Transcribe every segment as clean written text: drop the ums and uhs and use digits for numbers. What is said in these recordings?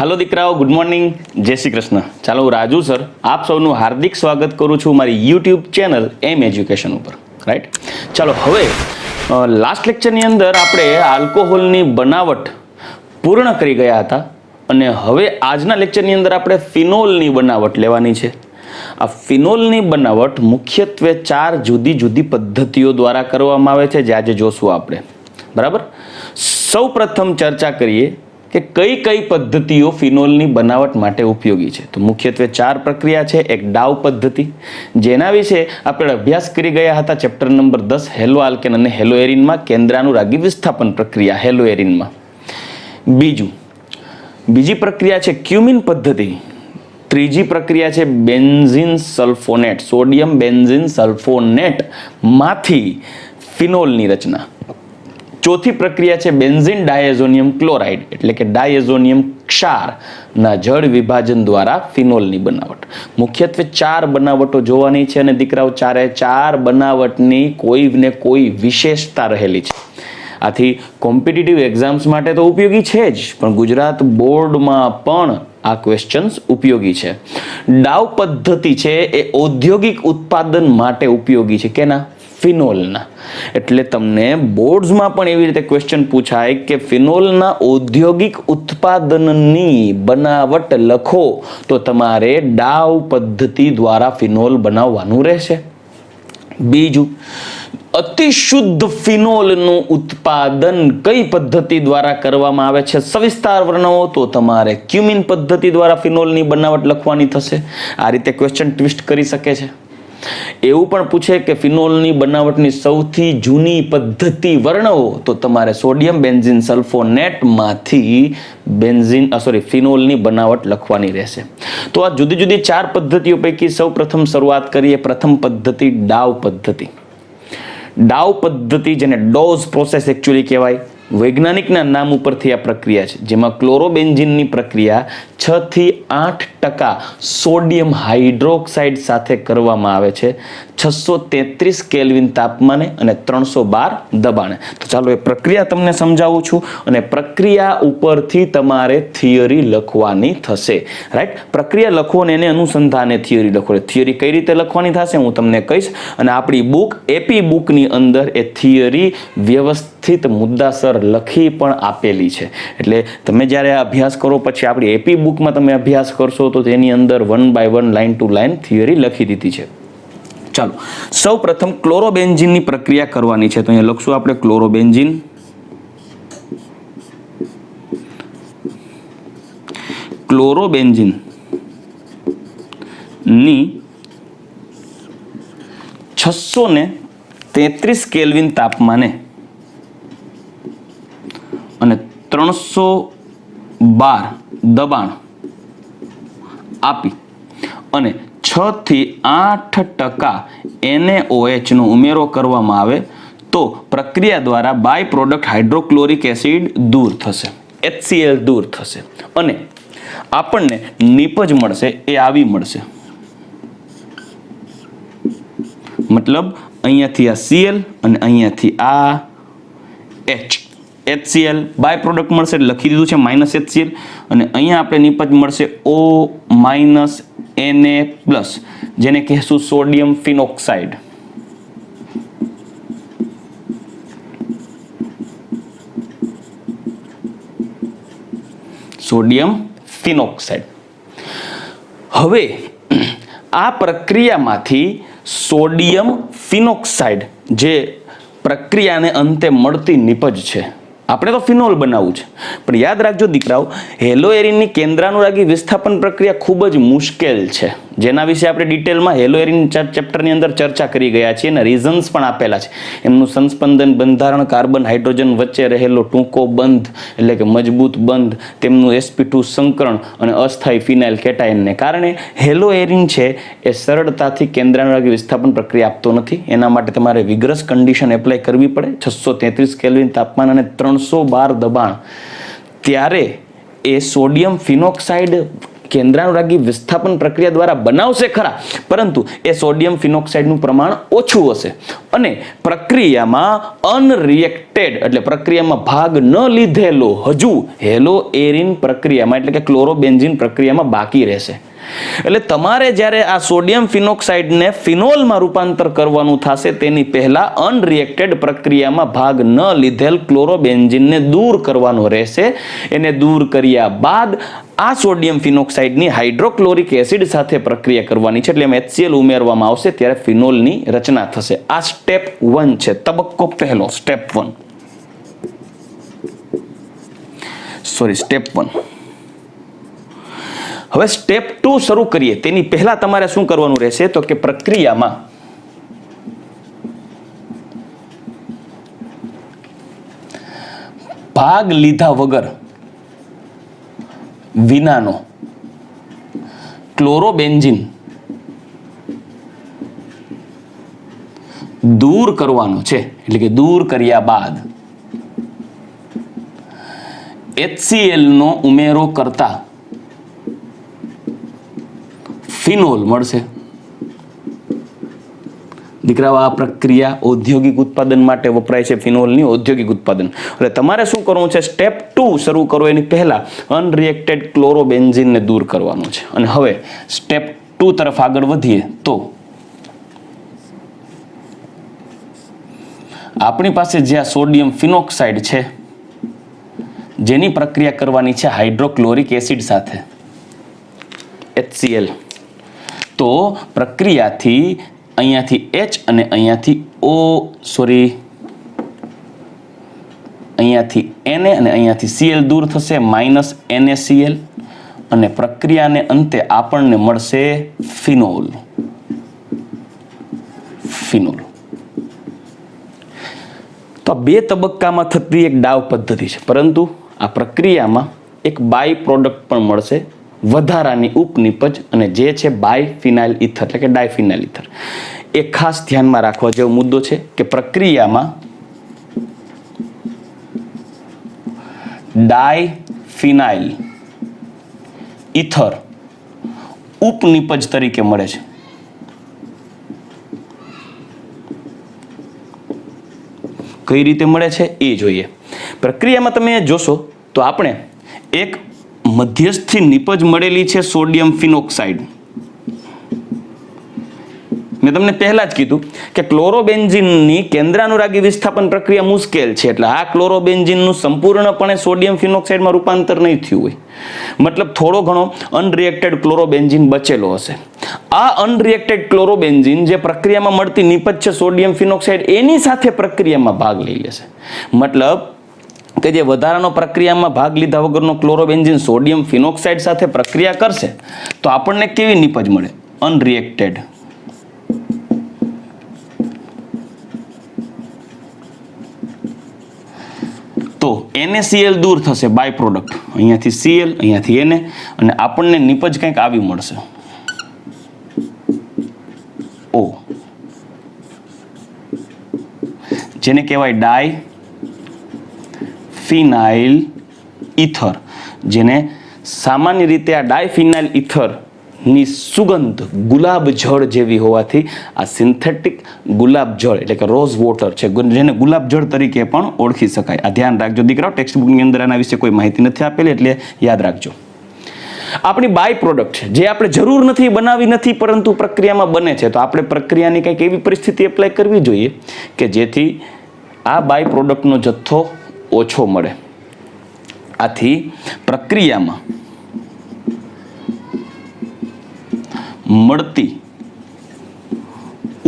Hello दीकराओ, good morning, जय श्री कृष्ण। ચાલો હું રાજુ સર આપ સૌનું હાર્દિક સ્વાગત કરું છું મારી યુટ્યુબ ચેનલ એમ એજ્યુકેશન ઉપર, રાઈટ। ચાલો હવે લાસ્ટ લેક્ચરની અંદર આપણે આલ્કોહોલની બનાવટ પૂર્ણ કરી ગયા હતા અને હવે આજના લેક્ચરની અંદર આપણે ફિનોલની બનાવટ લેવાની છે। આ ફિનોલની બનાવટ મુખ્યત્વે 4 જુદી જુદી પદ્ધતિઓ દ્વારા કરવામાં આવે છે જે આજે જોશું આપણે, બરાબર। સૌ પ્રથમ ચર્ચા કરીએ કે કઈ કઈ પદ્ધતિઓ ફિનોલની બનાવટ માટે ઉપયોગી છે। તો મુખ્યત્વે 4 પ્રક્રિયા છે। એક ડાવ પદ્ધતિ, જેના વિશે આપણે અભ્યાસ કરી ગયા હતા ચેપ્ટર નંબર 10 હેલો આલ્કેન અને હેલો એરિનમાં કેન્દ્રાનુરાગી વિસ્થાપન પ્રક્રિયા હેલો એરિનમાં। બીજી પ્રક્રિયા છે ક્યુમિન પદ્ધતિ। ત્રીજી પ્રક્રિયા છે benzene sulphonate, sodium benzene sulphonate માંથી ફિનોલની રચના। ચોથી પ્રક્રિયા છે બેન્ઝીન ડાયઝોનિયમ ક્લોરાઇડ એટલે કે ડાયઝોનિયમ ક્ષાર ના જળ વિભાજન દ્વારા ફિનોલની બનાવટ। મુખ્યત્વે 4 બનાવટો જોવાની છે અને દીકરાઓ 4 બનાવટની કોઈ ને કોઈ વિશેષતા રહેલી છે। આથી કોમ્પિટિટિવ એક્ઝામ્સ માટે તો ઉપયોગી છે જ, પણ ગુજરાત બોર્ડમાં પણ આ ક્વેશ્ચન્સ ઉપયોગી છે। ડાવ પદ્ધતિ છે એ ઔદ્યોગિક ઉત્પાદન માટે ઉપયોગી છે। કેના? ફિનોલના। એટલે તમને બોર્ડ્સમાં પણ એવી રીતે ક્વેશ્ચન પૂછાય કે ફિનોલના ઔદ્યોગિક ઉત્પાદનની બનાવટ લખો તો તમારે ડાવ પદ્ધતિ દ્વારા ફિનોલ બનાવવાનું રહેશે। બીજું, અતિ શુદ્ધ ફિનોલનું ઉત્પાદન કઈ પદ્ધતિ દ્વારા કરવામાં આવે છે સવિસ્તાર વર્ણવો તો તમારે ક્યુમિન પદ્ધતિ દ્વારા ફિનોલની બનાવટ લખવાની થશે। આ રીતે ક્વેશ્ચન ટ્વિસ્ટ કરી શકે છે। એવું પણ પૂછે કે ફિનોલની બનાવટની સૌથી જૂની પદ્ધતિ વર્ણવો તો તમારે સોડિયમ બેન્ઝીન સલ્ફોનેટ માંથી ફિનોલની બનાવટ લખવાની રહેશે। તો આ જુદી જુદી 4 પદ્ધતિઓ પૈકી સૌ પ્રથમ શરૂઆત કરીએ। પ્રથમ પદ્ધતિ ડાવ પદ્ધતિ। ડાવ પદ્ધતિ જેને ડોઝ પ્રોસેસ એકચ્યુઅલી કહેવાય, વૈજ્ઞાનિકના નામ ઉપરથી આ પ્રક્રિયા છે જેમાં ક્લોરોબેન્ઝીનની પ્રક્રિયા 6 થી 8% સોડિયમ હાઇડ્રોક્સાઇડ સાથે કરવામાં આવે છે 633 કેલ્વિન તાપમાને અને 312 દબાણે। તો ચાલો એ પ્રક્રિયા તમને સમજાવું છું અને પ્રક્રિયા ઉપરથી તમારે થિયરી લખવાની થશે, રાઈટ। પ્રક્રિયા લખો અને એને અનુસંધાને થિયરી લખો। થિયરી કઈ રીતે લખવાની થશે હું તમને કહીશ અને આપણી બુક એપી બુકની અંદર એ થિયરી વ્યવસ્થિત મુદ્દાસર લખી પણ આપેલી છે। એટલે તમે જ્યારે આ અભ્યાસ કરો પછી આપણી એપી બુકમાં તમે અભ્યાસ કરશો તો તેની અંદર 1 by 1 line to line theory લખી દીધી છે। ચાલો સૌ પ્રથમ ક્લોરોબેન્ઝીનની પ્રક્રિયા કરવાની છે, તો અહીંયા લખશું આપણે ક્લોરોબેન્ઝીન। ક્લોરોબેન્ઝીન ની 633 કેલ્વિન તાપમાને અને 312 દબાણ આપી અને 6 થી 8% NaOH નો ઉમેરો કરવામાં આવે તો પ્રક્રિયા દ્વારા બાય પ્રોડક્ટ હાઇડ્રોક્લોરિક એસિડ દૂર થશે, HCl દૂર થશે અને આપણને નિપજ મળશે એ આવી મળશે। મતલબ અહીંયાથી આ Cl અને અહીંયાથી આ H, HCl બાય પ્રોડક્ટ મળશે એટલે લખી દીધું છે -HCl અને અહીંયા આપણે નિપજ મળશે O Na પ્લસ જેને કહેશું સોડિયમ ફિનોક્સાઇડ। Sodium phenoxide. હવે આ પ્રક્રિયામાંથી સોડિયમ ફિનોક્સાઇડ જે પ્રક્રિયાને અંતે મળતી નિપજ છે, આપણે તો ફિનોલ બનાવવું છે પણ યાદ રાખજો દીકરાઓ હેલો એરિનની કેન્દ્રાનુરાગી વિસ્થાપન પ્રક્રિયા ખૂબ જ મુશ્કેલ છે જેના વિશે આપણે ડિટેલમાં હેલો એરિન ચેપ્ટરની અંદર ચર્ચા કરી ગયા છીએ અને રીઝન્સ પણ આપેલા છે। એમનું સંસ્પંદન બંધારણ કાર્બન હાઇડ્રોજન વચ્ચે રહેલો ટૂંકો બંધ એટલે કે મજબૂત બંધ, તેમનું sp2 સંકરણ અને અસ્થાયી ફિનાઇલ કેટાયનને કારણે હેલો એરિન છે એ સરળતાથી કેન્દ્રાનુરાગી વિસ્થાપન પ્રક્રિયા આપતો નથી। એના માટે તમારે વિગ્રસ કન્ડિશન એપ્લાય કરવી પડે 633 કેલ્વિન તાપમાન અને 312 દબાણ, ત્યારે એ સોડિયમ ફિનોક્સાઇડ કેન્દ્રાનુરાગી વિસ્થાપન પ્રક્રિયા દ્વારા બનાવશે ખરા, પરંતુ એ સોડિયમ ફિનોક્સાઇડનું પ્રમાણ ઓછું હશે અને પ્રક્રિયામાં અનરિએક્ટેડ એટલે પ્રક્રિયામાં ભાગ ન લીધેલો હજુ હેલો એરિન પ્રક્રિયામાં એટલે કે ક્લોરોબેન્ઝીન પ્રક્રિયામાં બાકી રહેશે. એટલે તમારે જ્યારે આ સોડિયમ ફિનોક્સાઇડને ફિનોલમાં રૂપાંતર કરવાનું થશે તેની પહેલા અનરિએક્ટેડ પ્રક્રિયામાં ભાગ ન લીધેલ ક્લોરોબેન્ઝીનને દૂર કરવાનો રહેશે. એને દૂર કર્યા બાદ આ સોડિયમ ફિનોક્સાઇડની હાઇડ્રોક્લોરિક એસિડ સાથે પ્રક્રિયા કરવાની છે, એટલે એમ HCl ઉમેરવામાં આવશે ત્યારે ફિનોલની રચના થશે. આ સ્ટેપ 1 છે, તબક્કો પહેલો, સ્ટેપ 1. સ્ટેપ 1. હવે સ્ટેપ 2 શરૂ કરીએ તેની પહેલા તમારે શું કરવાનું રહેશે તો કે પ્રક્રિયામાં ભાગ લીધા વગર વિનાનો ક્લોરોબેન્ઝીન દૂર કરવાનો છે. એટલે કે દૂર કર્યા બાદ HCl નો ઉમેરો કરતા ફિનોલ મળશે. દીકરાઓ, આ પ્રક્રિયા ઔદ્યોગિક ઉત્પાદન માટે વપરાય છે, ફિનોલની ઔદ્યોગિક ઉત્પાદન. એટલે તમારે શું કરવું છે, સ્ટેપ 2 શરૂ કરો એની પહેલા અનરિએક્ટેડ ક્લોરોબેન્ઝીનને દૂર કરવાનું છે. અને હવે સ્ટેપ 2 તરફ આગળ વધીએ તો આપણી પાસે જે આ સોડિયમ ફિનોક્સાઇડ છે જેની પ્રક્રિયા કરવાની છે હાઇડ્રોક્લોરિક એસિડ સાથે HCl, તો પ્રક્રિયાથી અહીંયાથી H અને અહીંયાથી અહીંયાથી Na અને અહીંયાથી Cl દૂર થશે, -NaCl, અને પ્રક્રિયાને અંતે આપણને મળશે ફિનોલ. તો આ 2 તબક્કામાં થતી એક ડાવ પદ્ધતિ છે, પરંતુ આ પ્રક્રિયામાં એક બાય પ્રોડક્ટ પણ મળશે, વધારાની ઉપનિપજ, અને જે છે બાયફિનાઇલ ઇથર એટલે કે ડાયફિનાઇલ ઇથર. એ ખાસ ધ્યાનમાં રાખવા જેવો મુદ્દો છે કે પ્રક્રિયામાં ડાયફિનાઇલ ઇથર ઉપનિપજ તરીકે મળે છે. કઈ રીતે મળે છે એ જોઈએ. પ્રક્રિયામાં તમે જોશો તો આપણે એક મધ્યસ્થી નિપજ મળેલી છે સોડિયમ ફિનોક્સાઇડ. મેં તમને પહેલા જ કીધું કે ક્લોરોબેન્ઝીનની કેન્દ્રાનુરાગી વિસ્થાપન પ્રક્રિયા મુશ્કેલ છે, એટલે આ ક્લોરોબેન્ઝીનનું સંપૂર્ણપણે સોડિયમ ફિનોક્સાઇડમાં રૂપાંતર નહીં થયું હોય, મતલબ થોડો ઘણો અનરિએક્ટેડ ક્લોરોબેન્ઝીન બચેલો હશે. આ અનરિએક્ટેડ ક્લોરોબેન્ઝીન જે પ્રક્રિયામાં મળતી નિપજ છે સોડિયમ ફિનોક્સાઇડ એની સાથે પ્રક્રિયામાં ભાગ લઈ લેશે. મતલબ કે જે વધારાનો પ્રક્રિયામાં ભાગ લીધા વગરનો ક્લોરોબેન્ઝીન સોડિયમ ફિનોક્સાઇડ સાથે પ્રક્રિયા કરશે તો આપણને કેવી નિપજ મળે? અનરિએક્ટેડ. તો NaCl દૂર થશે, બાય પ્રોડક્ટ, અહીંયાથી Cl, અહીંયાથી Na, અને આપણને નિપજ કંઈક આવી મળશે, O, જેને કહેવાય ડાયફિનાઇલ ઇથર. જેને સામાન્ય રીતે આ ડાયફિનાઇલ ઇથરની સુગંધ ગુલાબ જળ જેવી હોવાથી આ સિન્થેટિક ગુલાબ જળ એટલે કે રોઝ વોટર છે, જેને ગુલાબ જળ તરીકે પણ ઓળખી શકાય. આ ધ્યાન રાખજો દીકરાઓ, ટેક્સ્ટ બુકની અંદર આના વિશે કોઈ માહિતી નથી આપેલી, એટલે યાદ રાખજો. આપણી બાય પ્રોડક્ટ છે, જે આપણે જરૂર નથી, બનાવી નથી, પરંતુ પ્રક્રિયામાં બને છે, તો આપણે પ્રક્રિયાની કંઈક એવી પરિસ્થિતિ એપ્લાય કરવી જોઈએ કે જેથી આ બાય પ્રોડક્ટનો જથ્થો ઓછો મળે. આથી પ્રક્રિયામાં મળતી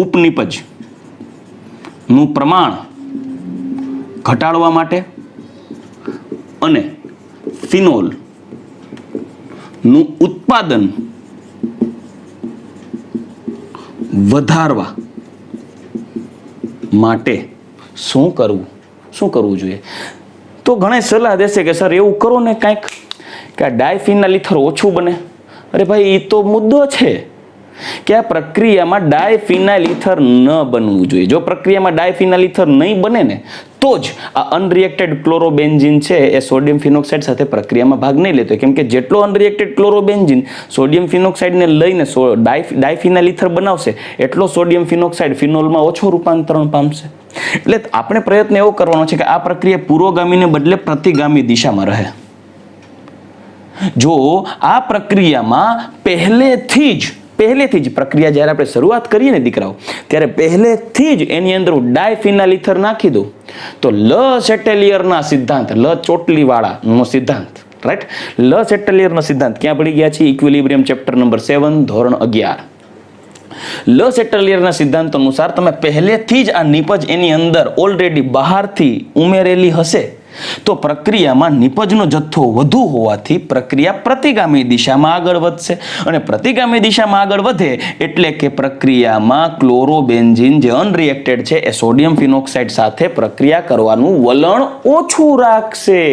ઉપનિપજનું પ્રમાણ ઘટાડવા માટે અને ફિનોલનું ઉત્પાદન વધારવા માટે શું કરવું જોઈએ? તો ઘણા સલાહ દેશે કે સર એવું કરો ને કાંઈક કે આ ડાયફિનાઇલ ઇથર ઓછું બને. અરે ભાઈ, એ તો મુદ્દો છે કે આ પ્રક્રિયામાં ડાયફિનાઇલ ઇથર ન બનવું જોઈએ. જો પ્રક્રિયામાં ડાયફિનાઇલ ઇથર નહીં બને ને તો જ આ અનરિએક્ટેડ ક્લોરોબેન્ઝીન છે એ સોડિયમ ફિનોક્સાઇડ સાથે પ્રક્રિયામાં ભાગ નહીં લેતો, કેમ કે જેટલો અનરિએક્ટેડ ક્લોરોબેન્ઝીન સોડિયમ ફિનોક્સાઇડને લઈને ડાયફિનાઇલ ઇથર બનાવશે એટલો સોડિયમ ફિનોક્સાઇડ ફિનોલમાં ઓછો રૂપાંતરણ પામશે. એટલે આપણે પ્રયત્ન એવો કરવાનો છે કે આ પ્રક્રિયા પુરોગામીને બદલે પ્રતિગામી દિશામાં રહે. જો આ પ્રક્રિયામાં પહેલેથી જ પ્રક્રિયા જ્યારે આપણે શરૂઆત કરીએ ને દીકરાઓ, ત્યારે પહેલેથી જ એની અંદર ડાયફિનાઇલ ઇથર નાખી દો તો લ સેટેલિયરના સિદ્ધાંત, લ ચોટલીવાળાનો સિદ્ધાંત, રાઈટ, લ સેટેલિયરનો સિદ્ધાંત ક્યાં પડી ગયા છે? ઇક્વિલિબ્રિયમ ચેપ્ટર નંબર 7 ધોરણ 11. લ સેટેલિયરના સિદ્ધાંત અનુસાર તમે પહેલેથી જ આ નિપજ એની અંદર ઓલરેડી બહારથી ઉમેરેલી હશે તો પ્રક્રિયામાં નિપજનો જથ્થો વધુ હોવાથી પ્રક્રિયા પ્રતિગામી દિશામાં આગળ વધશે, અને પ્રતિગામી દિશામાં આગળ વધે એટલે કે પ્રક્રિયામાં ક્લોરોબેન્ઝીન જે અનરિએક્ટેડ છે એ સોડિયમ ફિનોક્સાઇડ સાથે પ્રક્રિયા કરવાનું વલણ ઓછું રાખશે.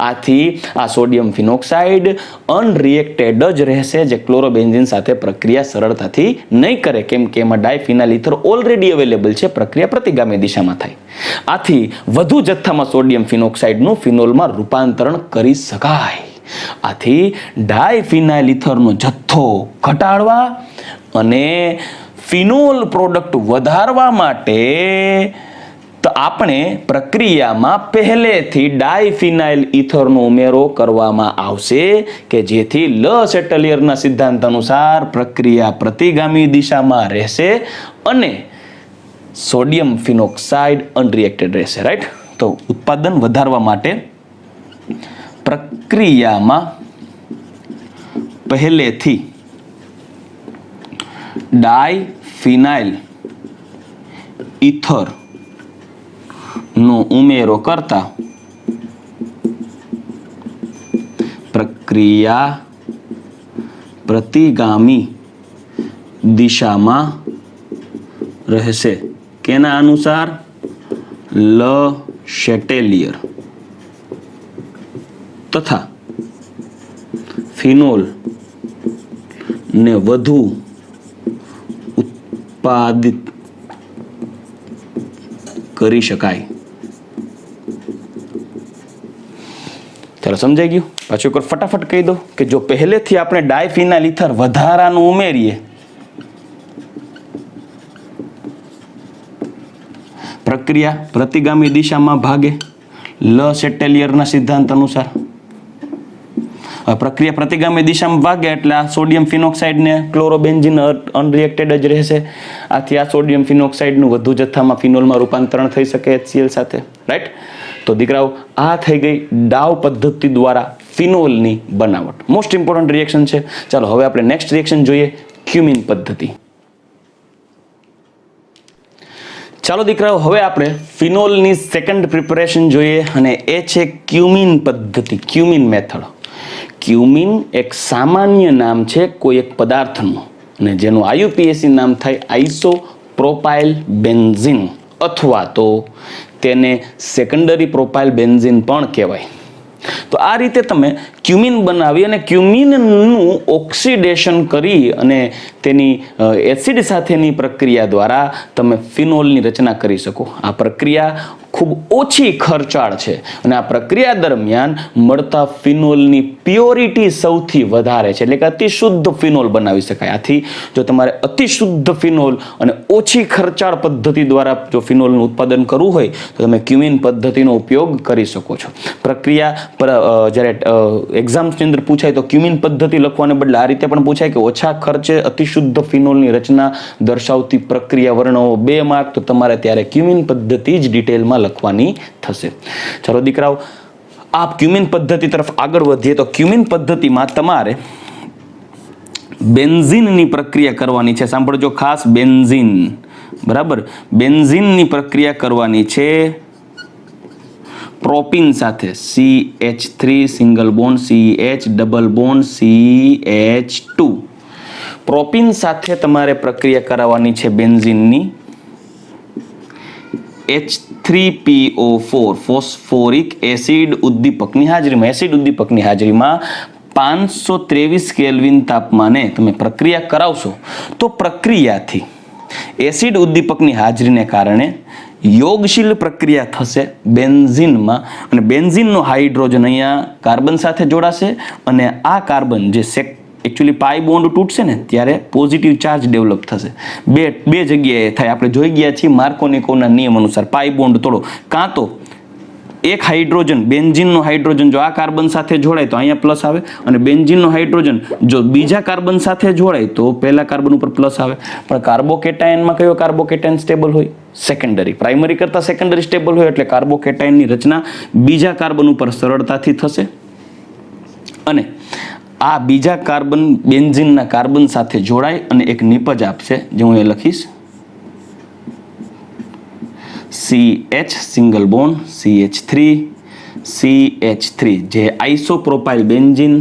આથી આ સોડિયમ ફિનોક્સાઇડ અનરિએક્ટેડ જ રહેશે, જે ક્લોરોબેન્ઝીન સાથે પ્રક્રિયા સરળતાથી નહીં કરે, કેમ કે એમાં ડાયફિનાઇલ ઇથર ઓલરેડી અવેલેબલ છે, પ્રક્રિયા પ્રતિગામી દિશામાં થાય. આથી વધુ જથ્થામાં સોડિયમ ફિનોક્સાઇડનું ફિનોલમાં રૂપાંતરણ કરી શકાય. આથી ડાયફિનાઇલ ઇથરનો જથ્થો ઘટાડવા અને ફિનોલ પ્રોડક્ટ વધારવા માટે તો આપણે પ્રક્રિયામાં પહેલેથી ડાયફિનાઇલ ઇથરનો ઉમેરો કરવામાં આવશે કે જેથી લ સેટેલિયરના સિદ્ધાંત અનુસાર પ્રક્રિયા પ્રતિગામી દિશામાં રહેશે અને સોડિયમ ફિનોક્સાઇડ અનરિએક્ટેડ રહેશે, રાઈટ. તો ઉત્પાદન વધારવા માટે પ્રક્રિયામાં પહેલેથી ડાયફિનાઇલ ઇથર નો ઉમેરો કરતા પ્રક્રિયા પ્રતિગામી દિશામાં રહેશે. કેના અનુસાર? લ શેટેલિયર તથા ફિનોલ ને વધુ ઉત્પાદિત કરી શકાય. ચાલો, સમજાઈ ગયું? પાછું એકવાર ફટાફટ કહી દો કે જો પહેલેથી આપણે ડાયફિનાઇલ ઇથર વધારાનું ઉમેરીએ, પ્રક્રિયા પ્રતિગામી દિશામાં ભાગે લ સેટેલિયરના સિદ્ધાંત અનુસાર. પ્રક્રિયા પ્રતિગામી દિશામાં ભાગે એટલે આ સોડિયમ ફિનોક્સાઇડને ક્લોરોબેન્ઝીન અનરિએક્ટેડ જ રહેશે. આથી આ સોડિયમ ફિનોક્સાઇડનું વધુ જથ્થામાં ફિનોલમાં રૂપાંતરણ થઈ શકે HCl સાથે, રાઈટ. તો દીકરાઓ, આ થઈ ગઈ ડાવ પદ્ધતિ દ્વારા ફિનોલની બનાવટ. મોસ્ટ ઇમ્પોર્ટન્ટ રિએક્શન છે. ચાલો હવે આપણે નેક્સ્ટ રિએક્શન જોઈએ, ક્યુમિન પદ્ધતિ. ચાલો દીકરાઓ, હવે આપણે ફિનોલની સેકન્ડ પ્રિપરેશન જોઈએ અને એ છે ક્યુમિન પદ્ધતિ, ક્યુમિન મેથડ. ક્યુમિન એક સામાન્ય નામ છે કોઈ એક પદાર્થનું અને જેનું IUPAC નામ થાય આઇસોપ્રોપાઇલ બેન્ઝીન અથવા તો તેને સેકન્ડરી પ્રોપાઇલ બેન્ઝીન પણ કહેવાય. તો આ રીતે તમે ક્યુમિન બનાવી અને ક્યુમિનનું ઓક્સિડેશન કરી અને તેની એસિડ સાથેની પ્રક્રિયા દ્વારા તમે ફિનોલની રચના કરી શકો. આ પ્રક્રિયા ખૂબ ઓછી ખર્ચાળ છે અને આ પ્રક્રિયા દરમિયાન મળતા ફિનોલની પ્યોરિટી સૌથી વધારે છે, એટલે કે અતિશુદ્ધ ફિનોલ બનાવી શકાય. આથી જો તમારે અતિશુદ્ધ ફિનોલ અને ઓછી ખર્ચાળ પદ્ધતિ દ્વારા જો ફિનોલનું ઉત્પાદન કરવું હોય તો તમે ક્યુમિન પદ્ધતિનો ઉપયોગ કરી શકો છો. પ્રક્રિયા પર જ્યારે એક્ઝામ્સની અંદર પૂછાય તો ક્યુમિન પદ્ધતિ લખવાને બદલે આ રીતે પણ પૂછાય કે ઓછા ખર્ચે અતિશુદ્ધ ફિનોલની રચના દર્શાવતી પ્રક્રિયા વર્ણવો 2 માર્ક, તો તમારે ત્યારે ક્યુમિન પદ્ધતિ જ ડિટેલમાં લખવાની થશે. ચાલો દીકરાઓ, આ ક્યુમિન પદ્ધતિ તરફ આગળ વધીએ તો ક્યુમિન પદ્ધતિમાં તમારે બેન્ઝીનની પ્રક્રિયા કરવાની છે. સાંભળજો ખાસ, બેન્ઝીન, બરાબર, બેન્ઝીનની પ્રક્રિયા કરવાની છે પ્રોપીન સાથે. CH3 single bond, CH double bond, CH2. Propyne સાથે તમારે પ્રક્રિયા કરાવવાની છે બેન્ઝીનની. H3PO4 ફોસ્ફોરિક એસિડ ઉદ્દીપકની હાજરીમાં, એસિડ ઉદ્દીપકની હાજરીમાં 523 કેલ્વિન તાપમાને તમે પ્રક્રિયા કરાવશો તો પ્રક્રિયાથી એસિડ ઉદ્દીપકની હાજરીને કારણે યોગશીલ પ્રક્રિયા થશે બેન્ઝીનમાં, અને બેન્ઝીનનો હાઇડ્રોજન અહીંયા કાર્બન સાથે જોડાશે, અને આ કાર્બન જે એકચ્યુઅલી પાઈ બોન્ડ તૂટશે ને ત્યારે પોઝિટિવ ચાર્જ ડેવલપ થશે. બે જગ્યાએ થાય. આપણે જોઈ ગયા છીએ માર્કોનિકોવના નિયમ અનુસાર પાઈ બોન્ડ તોડો, કાં તો એક હાઇડ્રોજન બેન્ઝીનનો હાઇડ્રોજન જો આ કાર્બન સાથે જોડાય તો અહીંયા પ્લસ આવે, અને બેન્ઝીનનો હાઇડ્રોજન જો બીજા કાર્બન સાથે જોડાય તો પહેલા કાર્બન ઉપર પ્લસ આવે. પણ કાર્બોકેટાયનમાં કયો કાર્બોકેટાયન સ્ટેબલ હોય? સેકન્ડરી. પ્રાઇમરી કરતાં સેકન્ડરી સ્ટેબલ હોય એટલે કાર્બોકેટાયનની રચના બીજા કાર્બન ઉપર સરળતાથી થશે, અને આ બીજા કાર્બન બેન્ઝીનના કાર્બન સાથે જોડાય અને એક નિપજ આપશે, જે હું એ લખીશ CH single bond CH3 CH3, જે આઇસોપ્રોપાઇલ બેન્ઝીન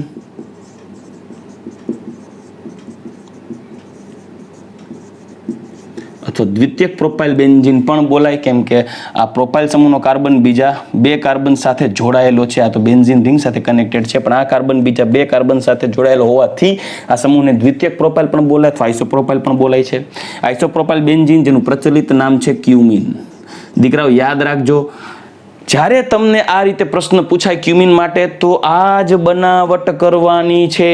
અથવા દ્વિતીયક પ્રોપાઇલ બેન્ઝીન પણ બોલાય, કેમ કે આ પ્રોપાઇલ સમૂહનો કાર્બન બીજા બે કાર્બન સાથે જોડાયેલો છે. આ તો બેન્ઝીન રિંગ સાથે કનેક્ટેડ છે, પણ આ કાર્બન બીજા બે કાર્બન સાથે જોડાયેલો હોવાથી આ સમૂહને દ્વિતીયક પ્રોપાઇલ પણ બોલાય અથવા આઇસોપ્રોપાઇલ પણ બોલાય છે. આઇસોપ્રોપાઇલ બેન્ઝીન જેનું પ્રચલિત નામ છે ક્યુમિન. દીકરાઓ યાદ રાખજો, જ્યારે તમને આ રીતે પ્રશ્ન પૂછાય ક્યુમિન માટે તો આ જ બનાવટ કરવાની છે.